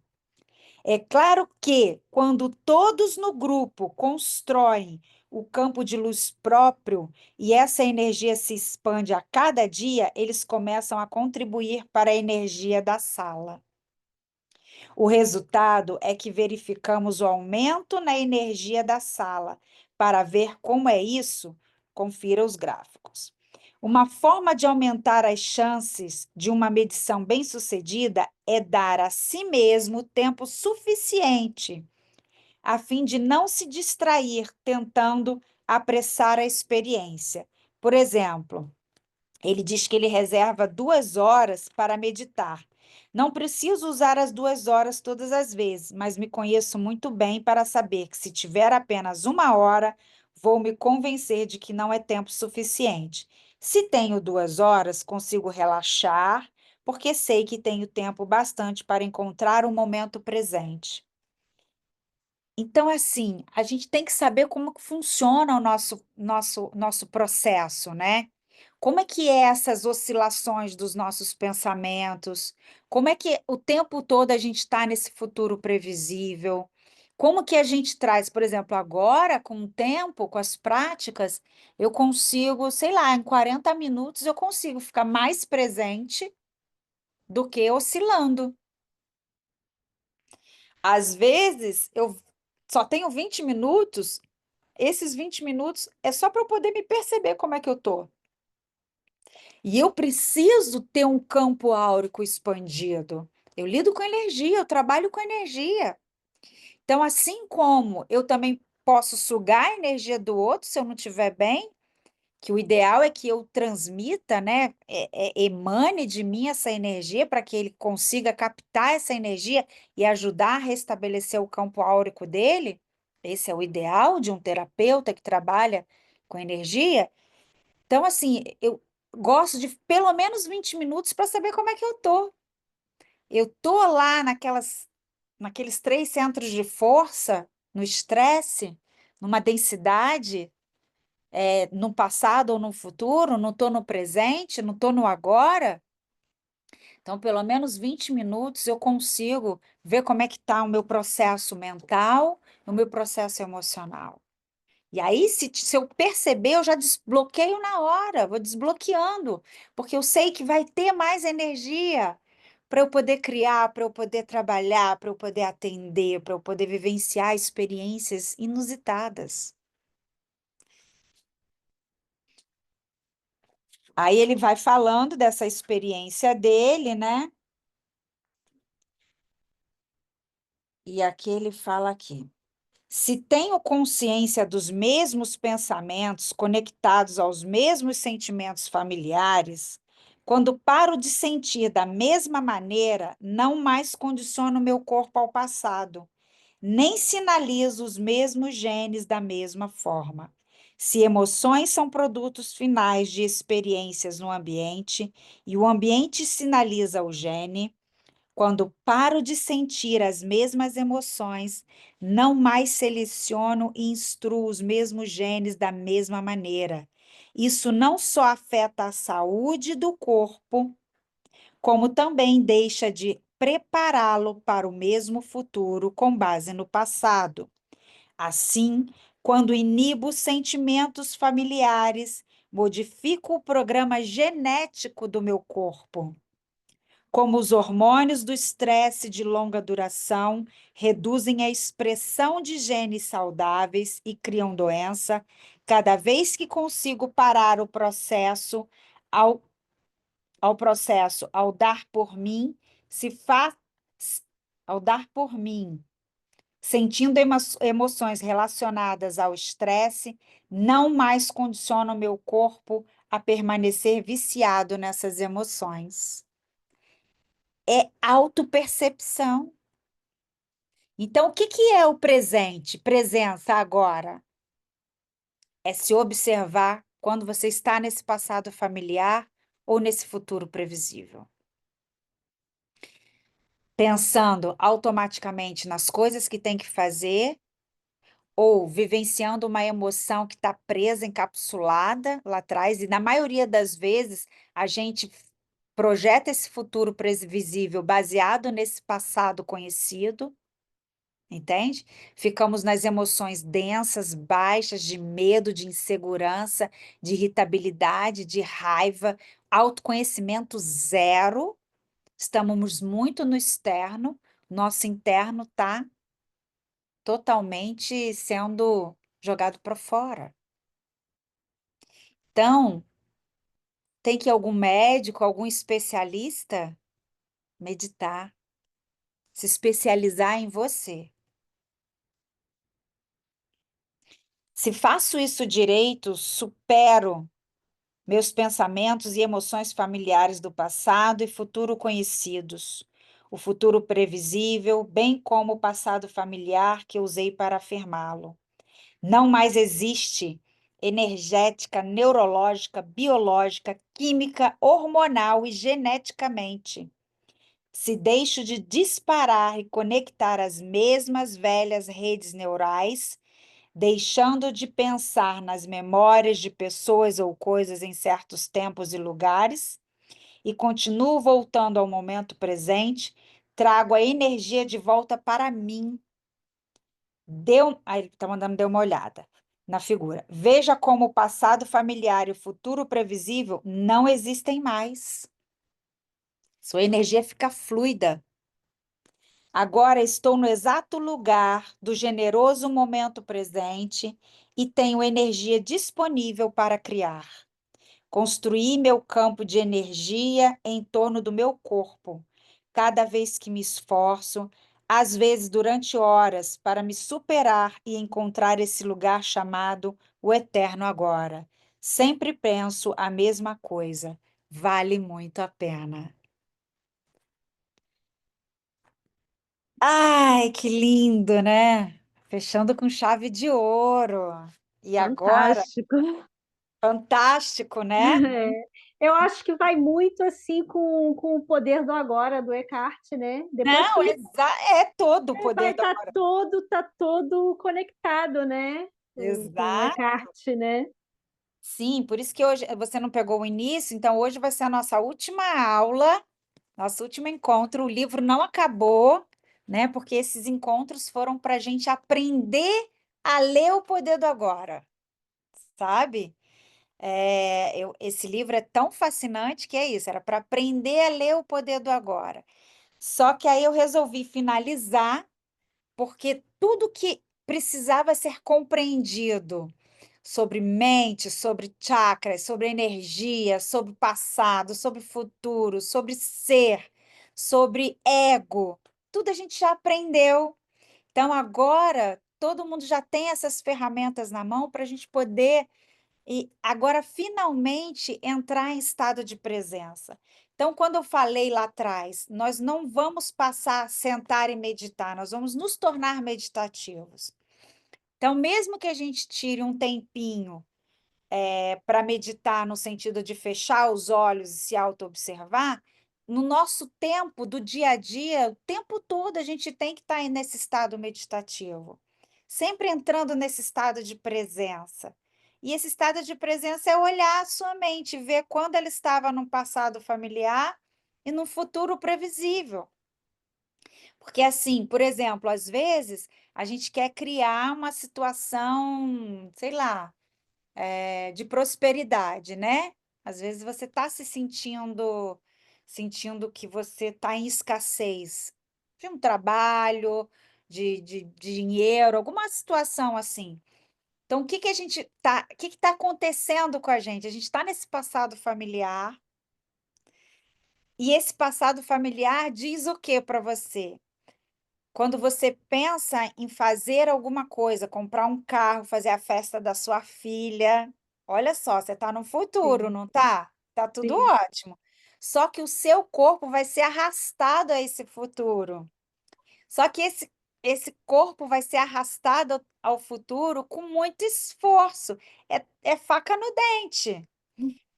É claro que, quando todos no grupo constroem o campo de luz próprio e essa energia se expande a cada dia, eles começam a contribuir para a energia da sala. O resultado é que verificamos o aumento na energia da sala. Para ver como é isso, confira os gráficos. Uma forma de aumentar as chances de uma medição bem-sucedida é dar a si mesmo tempo suficiente, a fim de não se distrair tentando apressar a experiência. Por exemplo, ele diz que ele reserva 2 horas para meditar. Não preciso usar as 2 horas todas as vezes, mas me conheço muito bem para saber que se tiver apenas 1 hora, vou me convencer de que não é tempo suficiente. Se tenho 2 horas, consigo relaxar, porque sei que tenho tempo bastante para encontrar o momento presente. Então, assim, a gente tem que saber como que funciona o nosso processo, né? Como é que é essas oscilações dos nossos pensamentos? Como é que o tempo todo a gente está nesse futuro previsível? Como que a gente traz, por exemplo, agora, com o tempo, com as práticas, eu consigo, sei lá, em 40 minutos eu consigo ficar mais presente do que oscilando. Às vezes, eu só tenho 20 minutos, esses 20 minutos é só para eu poder me perceber como é que eu tô. E eu preciso ter um campo áurico expandido. Eu lido com energia, eu trabalho com energia. Então, assim como eu também posso sugar a energia do outro se eu não estiver bem, que o ideal é que eu transmita, né, emane de mim essa energia para que ele consiga captar essa energia e ajudar a restabelecer o campo áurico dele. Esse é o ideal de um terapeuta que trabalha com energia. Então, assim, eu gosto de pelo menos 20 minutos para saber como é que eu tô. Eu tô lá naqueles 3 centros de força, no estresse, numa densidade, no passado ou no futuro, não estou no presente, não estou no agora. Então, pelo menos 20 minutos eu consigo ver como é que está o meu processo mental, o meu processo emocional. E aí, se eu perceber, eu já desbloqueio na hora, vou desbloqueando, porque eu sei que vai ter mais energia para eu poder criar, para eu poder trabalhar, para eu poder atender, para eu poder vivenciar experiências inusitadas. Aí ele vai falando dessa experiência dele, né? E aqui ele fala aqui. Se tenho consciência dos mesmos pensamentos conectados aos mesmos sentimentos familiares, quando paro de sentir da mesma maneira, não mais condiciono meu corpo ao passado, nem sinalizo os mesmos genes da mesma forma. Se emoções são produtos finais de experiências no ambiente e o ambiente sinaliza o gene, Quando paro de sentir as mesmas emoções, não mais seleciono e instruo os mesmos genes da mesma maneira. Isso não só afeta a saúde do corpo, como também deixa de prepará-lo para o mesmo futuro com base no passado. Assim, quando inibo sentimentos familiares, modifico o programa genético do meu corpo. Como os hormônios do estresse de longa duração reduzem a expressão de genes saudáveis e criam doença, cada vez que consigo parar o processo, ao, ao dar por mim, se faz, ao dar por mim, sentindo emoções relacionadas ao estresse, não mais condiciono o meu corpo a permanecer viciado nessas emoções. É autopercepção. Então, o que que é o presente? Presença agora é se observar quando você está nesse passado familiar ou nesse futuro previsível. Pensando automaticamente nas coisas que tem que fazer ou vivenciando uma emoção que está presa, encapsulada lá atrás, e na maioria das vezes a gente projeta esse futuro previsível baseado nesse passado conhecido. Entende? Ficamos nas emoções densas, baixas, de medo, de insegurança, de irritabilidade, de raiva, autoconhecimento zero. Estamos muito no externo, nosso interno está totalmente sendo jogado para fora. Então, tem que ir algum médico, algum especialista meditar, se especializar em você. Se faço isso direito, supero meus pensamentos e emoções familiares do passado e futuro conhecidos, o futuro previsível, bem como o passado familiar que usei para afirmá-lo. Não mais existe energética, neurológica, biológica, química, hormonal e geneticamente. Se deixo de disparar e conectar as mesmas velhas redes neurais, deixando de pensar nas memórias de pessoas ou coisas em certos tempos e lugares, e continuo voltando ao momento presente, trago a energia de volta para mim. Aí ele está mandando dar uma olhada na figura. Veja como o passado familiar e o futuro previsível não existem mais. Sua energia fica fluida. Agora estou no exato lugar do generoso momento presente e tenho energia disponível para criar. Construir meu campo de energia em torno do meu corpo. Cada vez que me esforço, às vezes durante horas, para me superar e encontrar esse lugar chamado o eterno agora. Sempre penso a mesma coisa. Vale muito a pena. Ai, que lindo, né? Fechando com chave de ouro. E agora, Fantástico. fantástico, né? É. Eu acho que vai muito assim com o poder do agora do Eckhart, né? Depois que Não, ele é todo o vai poder do estar tá todo conectado, né? Com o exato. Eckhart, né? Sim, por isso que hoje você não pegou o início, então hoje vai ser a nossa última aula, nosso último encontro. O livro não acabou, né? Porque esses encontros foram para a gente aprender a ler o poder do agora, sabe? Esse livro é tão fascinante que é isso, era para aprender a ler o poder do agora. Só que aí eu resolvi finalizar, porque tudo que precisava ser compreendido sobre mente, sobre chakras, sobre energia, sobre passado, sobre futuro, sobre ser, sobre ego, tudo a gente já aprendeu. Então, agora, todo mundo já tem essas ferramentas na mão para a gente poder e agora finalmente entrar em estado de presença. Então, quando eu falei lá atrás, nós não vamos passar a sentar e meditar, nós vamos nos tornar meditativos. Então, mesmo que a gente tire um tempinho para meditar no sentido de fechar os olhos e se auto-observar, no nosso tempo do dia a dia, o tempo todo a gente tem que estar nesse estado meditativo, sempre entrando nesse estado de presença. E esse estado de presença é olhar a sua mente, ver quando ela estava num passado familiar e num futuro previsível. Porque assim, por exemplo, às vezes a gente quer criar uma situação, sei lá, de prosperidade, né. Às vezes você está se sentindo que você está em escassez de um trabalho, de dinheiro, alguma situação assim. Então o que está acontecendo com a gente? A gente está nesse passado familiar, e esse passado familiar diz o que para você? Quando você pensa em fazer alguma coisa, comprar um carro, fazer a festa da sua filha, olha só, você está no futuro, Sim, não tá? Tá tudo sim, ótimo. Só que o seu corpo vai ser arrastado a esse futuro. Só que esse corpo vai ser arrastado ao futuro com muito esforço. É faca no dente.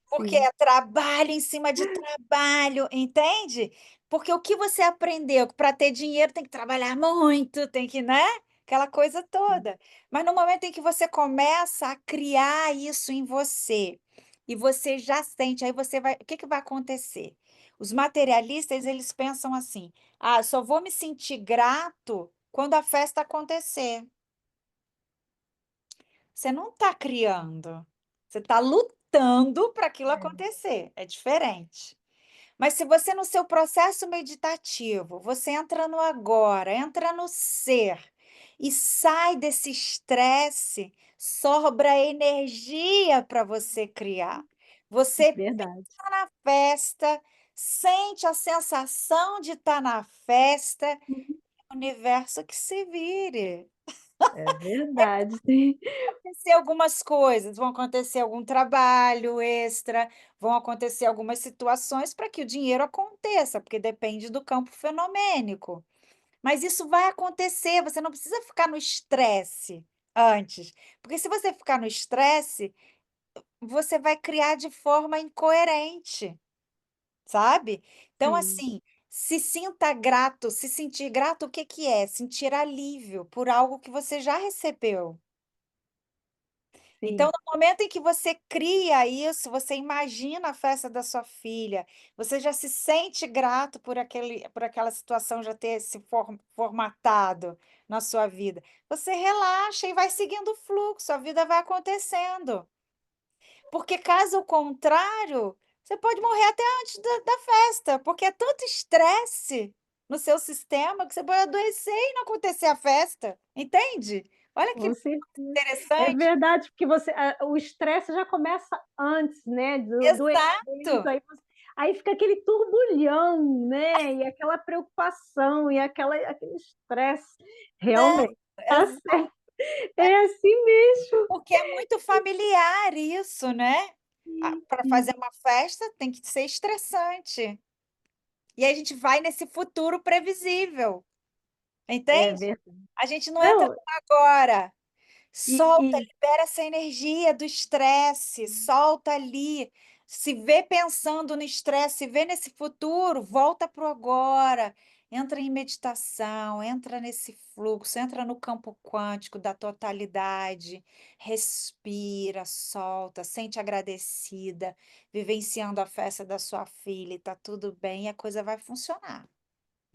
Porque sim, é trabalho em cima de trabalho, entende? Porque o que você aprendeu? Que para ter dinheiro tem que trabalhar muito, tem que, né? Aquela coisa sim, toda. Mas no momento em que você começa a criar isso em você, e você já sente, aí você vai, o que que vai acontecer? Os materialistas, eles pensam assim: "Ah, só vou me sentir grato quando a festa acontecer". Você não está criando, você está lutando para aquilo é, acontecer, é diferente. Mas se você no seu processo meditativo, você entra no agora, entra no ser e sai desse estresse, sobra energia para você criar. Você verdade. pensa na festa, sente a sensação de estar na festa, Uhum. o universo que se vire. É verdade, sim. Acontecer algumas coisas, vão acontecer algum trabalho extra, vão acontecer algumas situações para que o dinheiro aconteça, porque depende do campo fenomênico. Mas isso vai acontecer, você não precisa ficar no estresse antes, porque se você ficar no estresse, você vai criar de forma incoerente, sabe. Então Sim, assim, se sinta grato, se sentir grato, o que que é? Sentir alívio por algo que você já recebeu. Então, sim. no momento em que você cria isso, você imagina a festa da sua filha, você já se sente grato por aquela situação já ter se formatado na sua vida. Você relaxa e vai seguindo o fluxo, a vida vai acontecendo. Porque caso contrário, você pode morrer até antes da festa, porque é tanto estresse no seu sistema que você pode adoecer e não acontecer a festa, entende? Olha que Com certeza. É interessante. verdade, porque o estresse já começa antes, né, do evento, Exato. aí fica aquele turbulhão, né, e aquela preocupação e aquele estresse. Não, Realmente, tá exa certo, é assim mesmo. porque é muito familiar isso, né. Sim, Para sim. fazer uma festa tem que ser estressante. E aí a gente vai nesse futuro previsível, É entende? verdade. A gente não entra Não, no agora. Solta, e libera essa energia do estresse, solta ali. Se vê pensando no estresse, se vê nesse futuro, volta para o agora. Entra em meditação, entra nesse fluxo, entra no campo quântico da totalidade. Respira, solta, sente agradecida, vivenciando a festa da sua filha e tá tudo bem, e a coisa vai funcionar,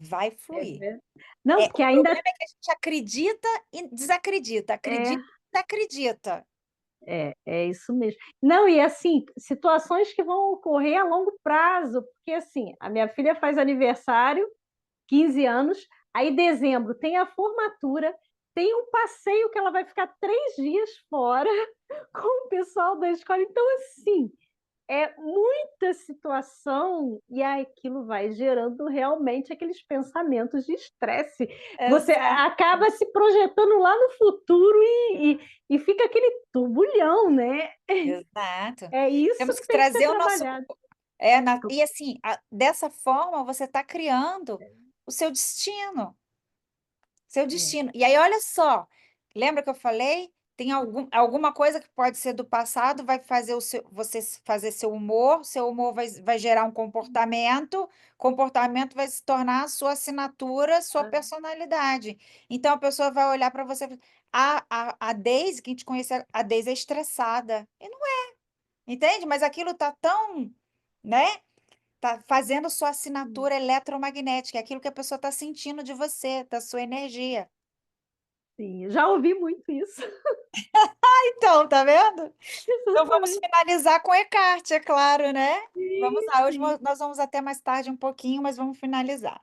vai é fluir. ver não, O porque ainda problema é que a gente acredita e desacredita, é. acredita e desacredita. É isso mesmo. Não, e assim, situações que vão ocorrer a longo prazo, porque assim, a minha filha faz aniversário, 15 anos, aí dezembro tem a formatura, tem um passeio que ela vai ficar 3 dias fora com o pessoal da escola, então assim, é muita situação e aí aquilo vai gerando realmente aqueles pensamentos de estresse. Você Exato, acaba se projetando lá no futuro e fica aquele turbulhão, né. exato. É isso Temos que que tem que ser trazer o nosso trabalhado. e assim, dessa forma você está criando o seu É, destino. E aí olha só, lembra que eu falei? Tem alguma coisa que pode ser do passado, vai fazer você fazer seu humor vai gerar um comportamento vai se tornar a sua assinatura, sua personalidade. Então a pessoa vai olhar para você e falar: a Daisy, que a gente conhece a Daisy é estressada", e não é, entende? Mas aquilo tá tão, né, tá fazendo sua Sim. assinatura eletromagnética, é aquilo que a pessoa tá sentindo de você, da sua energia. Sim, já ouvi muito isso. Então, tá vendo? Então vamos Exatamente. finalizar com Eckhart, é claro, né. Vamos Sim, lá, hoje sim. nós vamos até mais tarde um pouquinho, mas vamos finalizar.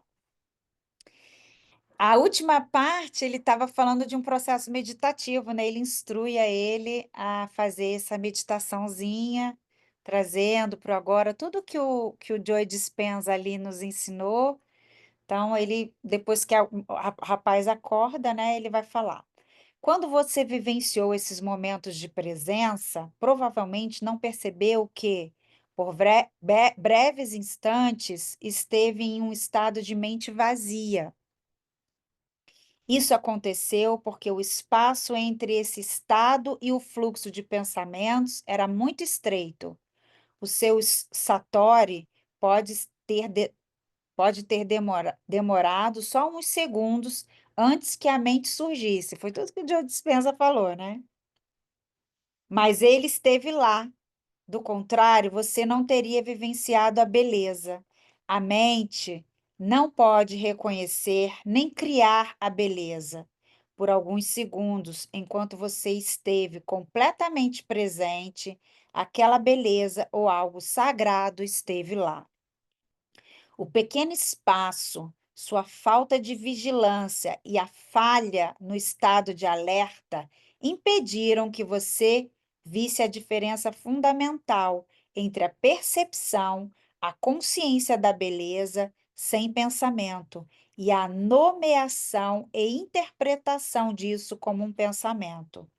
A última parte, ele estava falando de um processo meditativo, né, ele instrui a ele a fazer essa meditaçãozinha, trazendo para o agora tudo que o Joe Dispenza ali nos ensinou. Então ele depois que o rapaz acorda, né, ele vai falar: "Quando você vivenciou esses momentos de presença, provavelmente não percebeu que, por breves instantes, esteve em um estado de mente vazia. Isso aconteceu porque o espaço entre esse estado e o fluxo de pensamentos era muito estreito. O seu satori pode ter, pode ter demorado só uns segundos antes que a mente surgisse." Foi tudo que o Joe Dispenza falou, né? Mas ele esteve lá. Do contrário, você não teria vivenciado a beleza. A mente não pode reconhecer nem criar a beleza. Por alguns segundos, enquanto você esteve completamente presente, aquela beleza ou algo sagrado esteve lá. O pequeno espaço, sua falta de vigilância e a falha no estado de alerta impediram que você visse a diferença fundamental entre a percepção, a consciência da beleza sem pensamento e a nomeação e interpretação disso como um pensamento.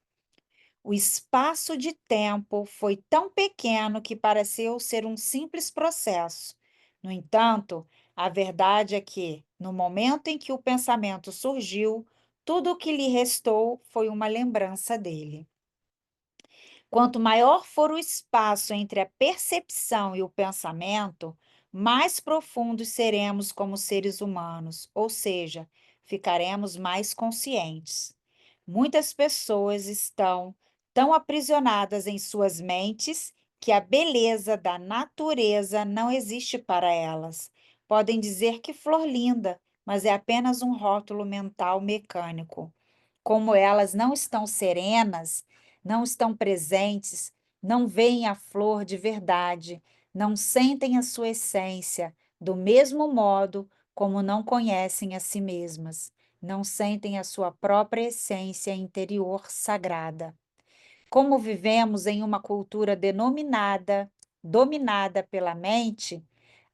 O espaço de tempo foi tão pequeno que pareceu ser um simples processo. No entanto, a verdade é que, no momento em que o pensamento surgiu, tudo o que lhe restou foi uma lembrança dele. Quanto maior for o espaço entre a percepção e o pensamento, mais profundos seremos como seres humanos, ou seja, ficaremos mais conscientes. Muitas pessoas estão tão aprisionadas em suas mentes que a beleza da natureza não existe para elas. Podem dizer que flor linda, mas é apenas um rótulo mental mecânico. Como elas não estão serenas, não estão presentes, não veem a flor de verdade, não sentem a sua essência, do mesmo modo como não conhecem a si mesmas, não sentem a sua própria essência interior sagrada. Como vivemos em uma cultura dominada pela mente,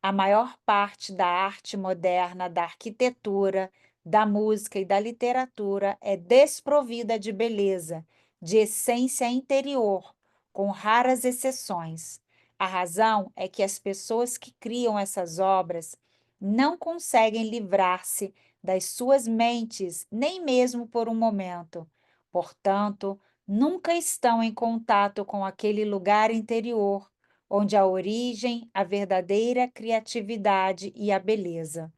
a maior parte da arte moderna, da arquitetura, da música e da literatura é desprovida de beleza, de essência interior, com raras exceções. A razão é que as pessoas que criam essas obras não conseguem livrar-se das suas mentes, nem mesmo por um momento. Portanto, nunca estão em contato com aquele lugar interior, onde a origem, a verdadeira criatividade e a beleza.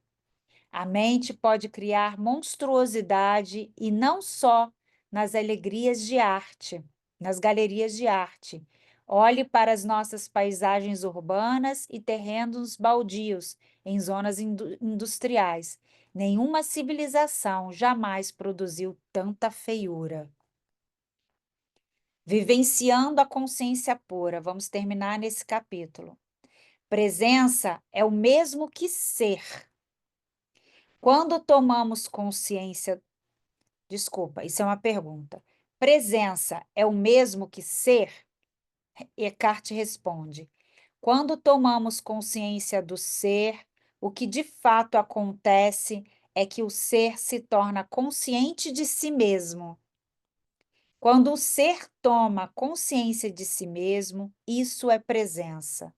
A mente pode criar monstruosidade e não só nas alegrias de arte, nas galerias de arte. Olhe para as nossas paisagens urbanas e terrenos baldios em zonas industriais. Nenhuma civilização jamais produziu tanta feiura. Vivenciando a consciência pura, vamos terminar nesse capítulo. Presença é o mesmo que ser. Quando tomamos consciência, desculpa, isso é uma pergunta. Presença é o mesmo que ser? Eckhart responde: quando tomamos consciência do ser, o que de fato acontece é que o ser se torna consciente de si mesmo. Quando o ser toma consciência de si mesmo, isso é presença.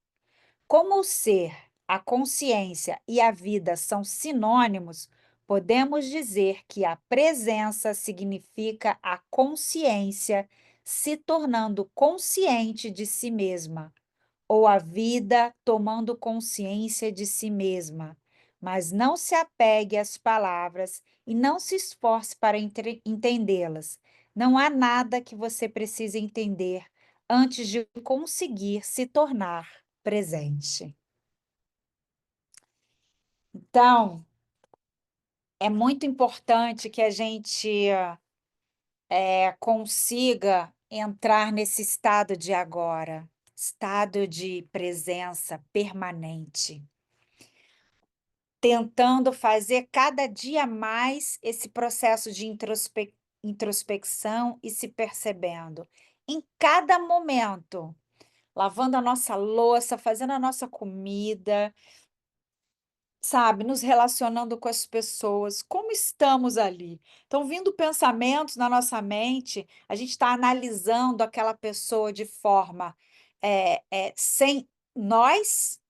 Como o ser, a consciência e a vida são sinônimos, Podemos dizer que a presença significa a consciência se tornando consciente de si mesma, ou a vida tomando consciência de si mesma. Mas não se apegue às palavras e não se esforce para entendê-las. Não há nada que você precise entender antes de conseguir se tornar presente. Então, é muito importante que a gente consiga entrar nesse estado de agora, estado de presença permanente, tentando fazer cada dia mais esse processo de introspecção e se percebendo em cada momento, lavando a nossa louça, fazendo a nossa comida, sabe, nos relacionando com as pessoas, como estamos ali? Estão vindo pensamentos na nossa mente, a gente está analisando aquela pessoa de forma, sem nós,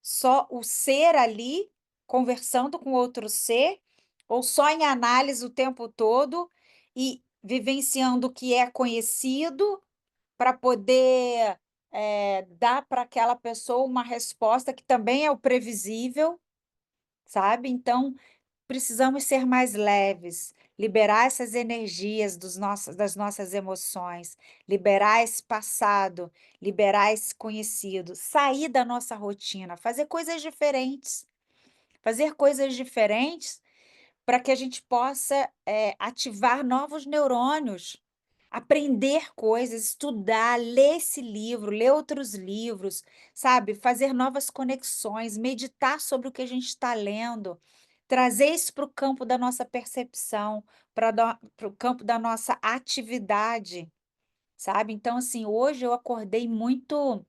só o ser ali, conversando com outro ser, ou só em análise o tempo todo e vivenciando o que é conhecido para poder, dar para aquela pessoa uma resposta que também é o previsível. Sabe, então precisamos ser mais leves, liberar essas energias das nossas emoções, liberar esse passado, liberar esse conhecido, sair da nossa rotina, fazer coisas diferentes para que a gente possa, ativar novos neurônios, aprender coisas, estudar, ler esse livro, ler outros livros, sabe, fazer novas conexões, meditar sobre o que a gente está lendo, trazer isso para o campo da nossa percepção, para o campo da nossa atividade, sabe. Então, assim, hoje eu acordei muito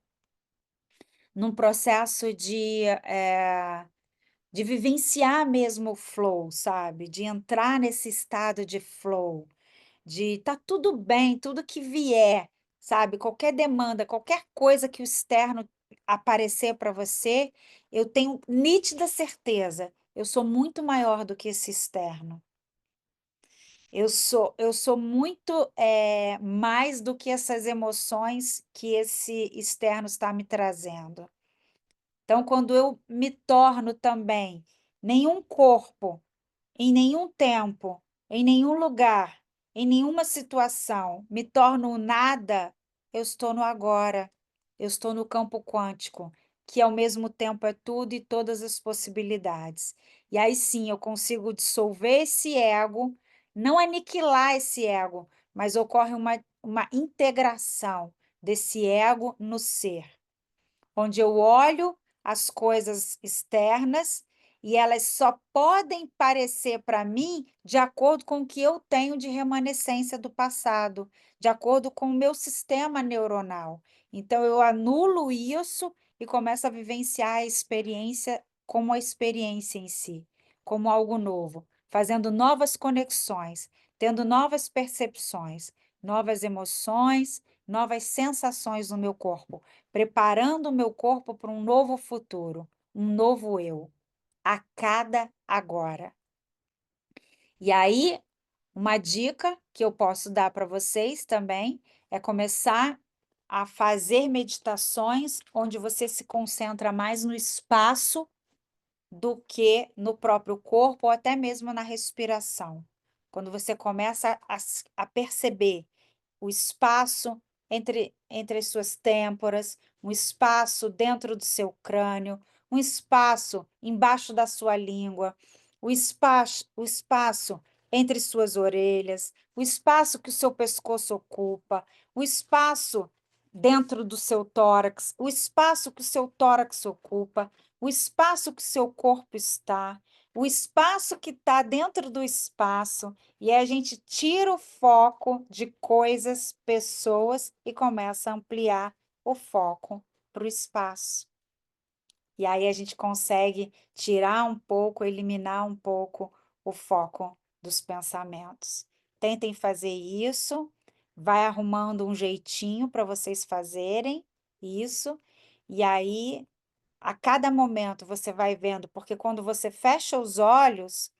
num processo de vivenciar mesmo o flow, sabe, de entrar nesse estado de flow, de tá tudo bem, tudo que vier, sabe, qualquer demanda, qualquer coisa que o externo aparecer para você, eu tenho nítida certeza, eu sou muito maior do que esse externo. Eu sou muito, mais do que essas emoções que esse externo está me trazendo. Então, quando eu me torno também nenhum corpo, em nenhum tempo, em nenhum lugar, em nenhuma situação, me torno o nada, eu estou no agora, eu estou no campo quântico, que ao mesmo tempo é tudo e todas as possibilidades. E aí sim eu consigo dissolver esse ego, não aniquilar esse ego, mas ocorre uma integração desse ego no ser onde eu olho as coisas externas e elas só podem parecer para mim de acordo com o que eu tenho de remanescência do passado, de acordo com o meu sistema neuronal. Então eu anulo isso e começo a vivenciar a experiência como a experiência em si, como algo novo, fazendo novas conexões, tendo novas percepções, novas emoções, novas sensações no meu corpo, preparando o meu corpo para um novo futuro, um novo eu, a cada agora. E aí, uma dica que eu posso dar para vocês também é começar a fazer meditações onde você se concentra mais no espaço do que no próprio corpo ou até mesmo na respiração. Quando você começa a perceber o espaço entre as suas têmporas, um espaço dentro do seu crânio, um espaço embaixo da sua língua, o espaço entre suas orelhas, o espaço que o seu pescoço ocupa, o espaço dentro do seu tórax, o espaço que o seu tórax ocupa, o espaço que o seu corpo está, o espaço que está dentro do espaço, e aí a gente tira o foco de coisas, pessoas e começa a ampliar o foco para o espaço. E aí a gente consegue tirar um pouco, eliminar um pouco o foco dos pensamentos. Tentem fazer isso, vai arrumando um jeitinho para vocês fazerem isso, e aí a cada momento você vai vendo, porque quando você fecha os olhos,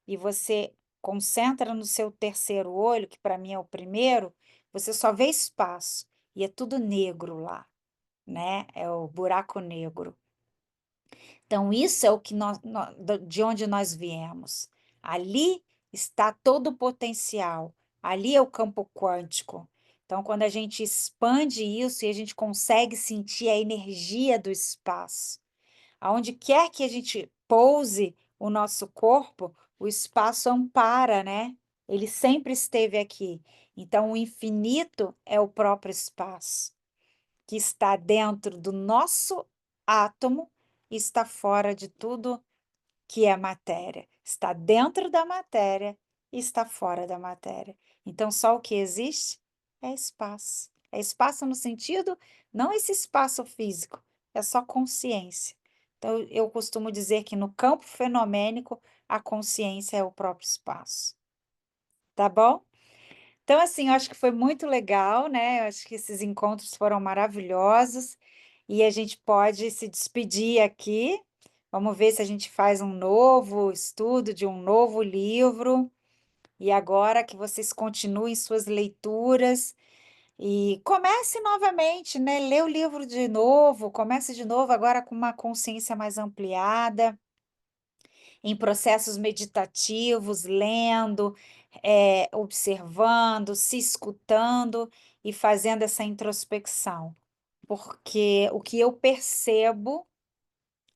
e você concentra no seu terceiro olho, que para mim é o primeiro, você só vê espaço, e é tudo negro lá, né, é o buraco negro. Então isso é o que de onde nós viemos. Ali está todo o potencial, ali é o campo quântico. Então quando a gente expande isso e a gente consegue sentir a energia do espaço, aonde quer que a gente pouse o nosso corpo, o espaço ampara, né? Ele sempre esteve aqui. Então o infinito é o próprio espaço que está dentro do nosso átomo e está fora de tudo que é matéria. Está dentro da matéria e está fora da matéria. Então, só o que existe é espaço. É espaço no sentido, não esse espaço físico, é só consciência. Então, eu costumo dizer que no campo fenomênico, a consciência é o próprio espaço. Tá bom? Então, assim, eu acho que foi muito legal, né, eu acho que esses encontros foram maravilhosos, e a gente pode se despedir aqui. Vamos ver se a gente faz um novo estudo de um novo livro, e agora que vocês continuem suas leituras e comece novamente, né, lê o livro de novo, comece de novo agora com uma consciência mais ampliada em processos meditativos, lendo, observando, se escutando e fazendo essa introspecção. Porque o que eu percebo,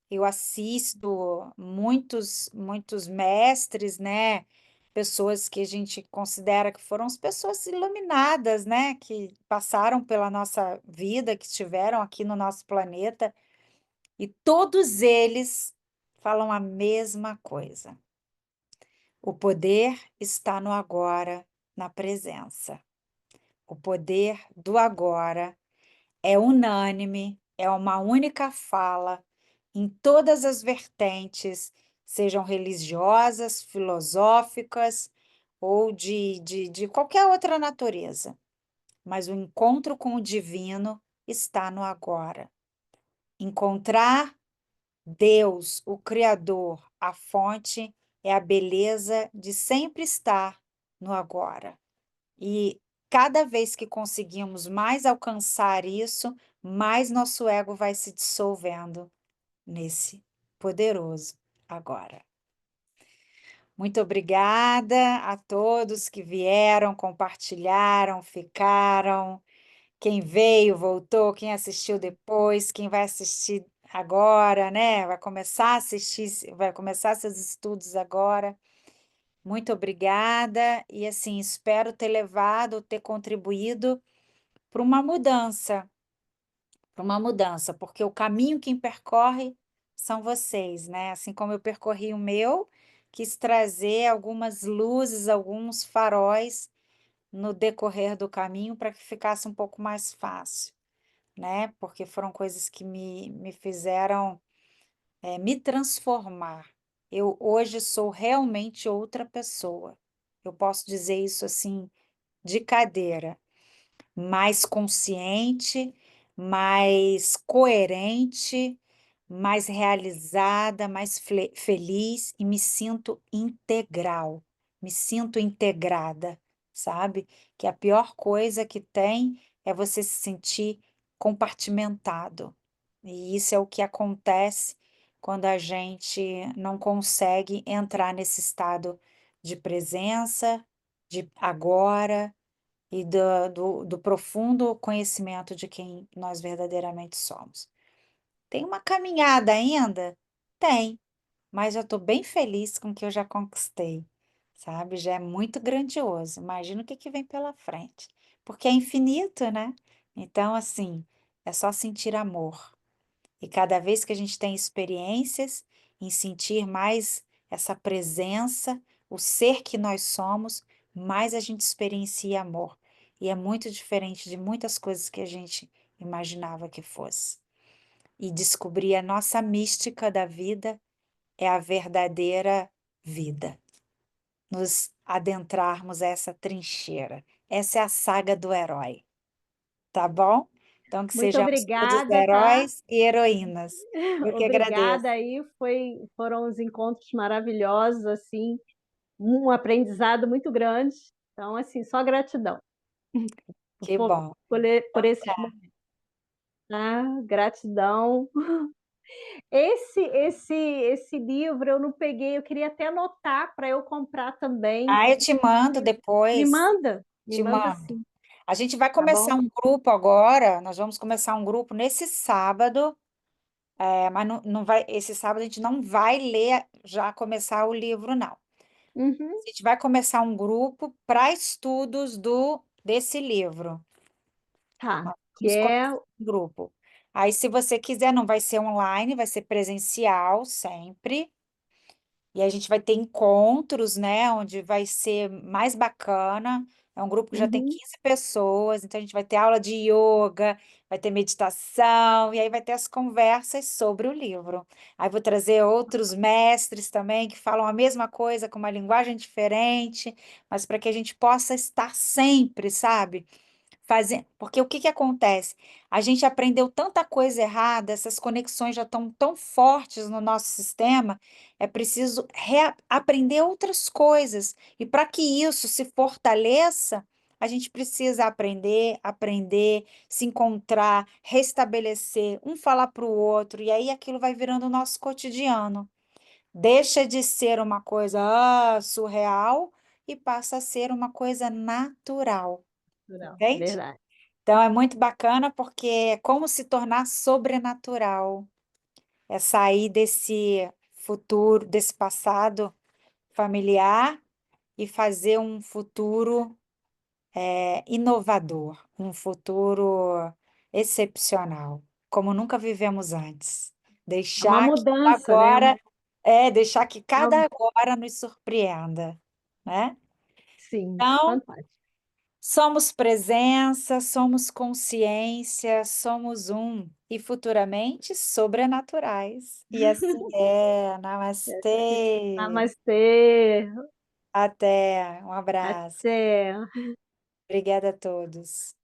eu assisto muitos mestres, né, pessoas que a gente considera que foram as pessoas iluminadas, né, que passaram pela nossa vida, que estiveram aqui no nosso planeta, e todos eles falam a mesma coisa. O poder está no agora, na presença. O poder do agora é unânime, é uma única fala em todas as vertentes, sejam religiosas, filosóficas ou de qualquer outra natureza. Mas o encontro com o divino está no agora. Encontrar Deus, o Criador, a fonte, é a beleza de sempre estar no agora. E cada vez que conseguimos mais alcançar isso, mais nosso ego vai se dissolvendo nesse poderoso agora. Muito obrigada a todos que vieram, compartilharam, ficaram. Quem veio, voltou, quem assistiu depois, quem vai assistir agora, né? Vai começar a assistir, vai começar seus estudos agora. Muito obrigada e assim, espero ter levado, ter contribuído para uma mudança, porque o caminho quem percorre são vocês, né? Assim como eu percorri o meu, quis trazer algumas luzes, alguns faróis no decorrer do caminho para que ficasse um pouco mais fácil, né? Porque foram coisas que me fizeram me transformar. Eu hoje sou realmente outra pessoa. Eu posso dizer isso assim de cadeira, mais consciente, mais coerente, mais realizada, mais feliz e me sinto integral, me sinto integrada, sabe? Que a pior coisa que tem é você se sentir compartimentado. E isso é o que acontece quando a gente não consegue entrar nesse estado de presença, de agora e do profundo conhecimento de quem nós verdadeiramente somos. Tem uma caminhada ainda? Tem, mas já estou bem feliz com o que eu já conquistei, sabe? Já é muito grandioso. Imagina o que que vem pela frente, porque é infinito, né? Então, assim, é só sentir amor. E cada vez que a gente tem experiências em sentir mais essa presença, o ser que nós somos, mais a gente experiencia amor. E é muito diferente de muitas coisas que a gente imaginava que fosse. E descobrir a nossa mística da vida é a verdadeira vida. Nos adentrarmos a essa trincheira. Essa é a saga do herói, tá bom? Então, que Muito sejamos todos obrigada, tá? heróis e heroínas. Eu que Obrigada agradeço. aí, foram uns encontros maravilhosos, assim, um aprendizado muito grande. Então, assim, só gratidão Que bom. por esses momentos, tá? Gratidão. Esse livro eu não peguei, eu queria até anotar para eu comprar também. Ah, eu te mando depois, Me te manda mando. sim, A gente vai tá começar bom? um grupo agora, nós vamos começar um grupo nesse sábado, mas não vai, esse sábado a gente não vai ler, já começar o livro, não. Uhum, A gente vai começar um grupo para estudos desse livro. tá. Nós Que vamos é começar um grupo. Aí, se você quiser, não vai ser online, vai ser presencial sempre. E a gente vai ter encontros, né, onde vai ser mais bacana. É um grupo que já tem uhum, 15 pessoas, então a gente vai ter aula de yoga, vai ter meditação, e aí vai ter as conversas sobre o livro. Aí vou trazer outros mestres também que falam a mesma coisa com uma linguagem diferente, mas para que a gente possa estar sempre, sabe? Porque o que que acontece? A gente aprendeu tanta coisa errada, essas conexões já estão tão fortes no nosso sistema, é preciso aprender outras coisas. E para que isso se fortaleça, a gente precisa aprender, se encontrar, restabelecer, um falar para o outro, e aí aquilo vai virando o nosso cotidiano. Deixa de ser uma coisa surreal e passa a ser uma coisa natural, natural, entende? verdade. Então é muito bacana porque é como se tornar sobrenatural, é sair desse futuro, desse passado familiar e fazer um futuro inovador, um futuro excepcional, como nunca vivemos antes. É uma Deixar que mudança, né? agora deixar que cada agora nos surpreenda, né? Sim, Então, fantástico. somos presença, somos consciência, somos um e futuramente sobrenaturais. E assim é. Namastê. Namastê, Até. Um abraço. até. Obrigada a todos.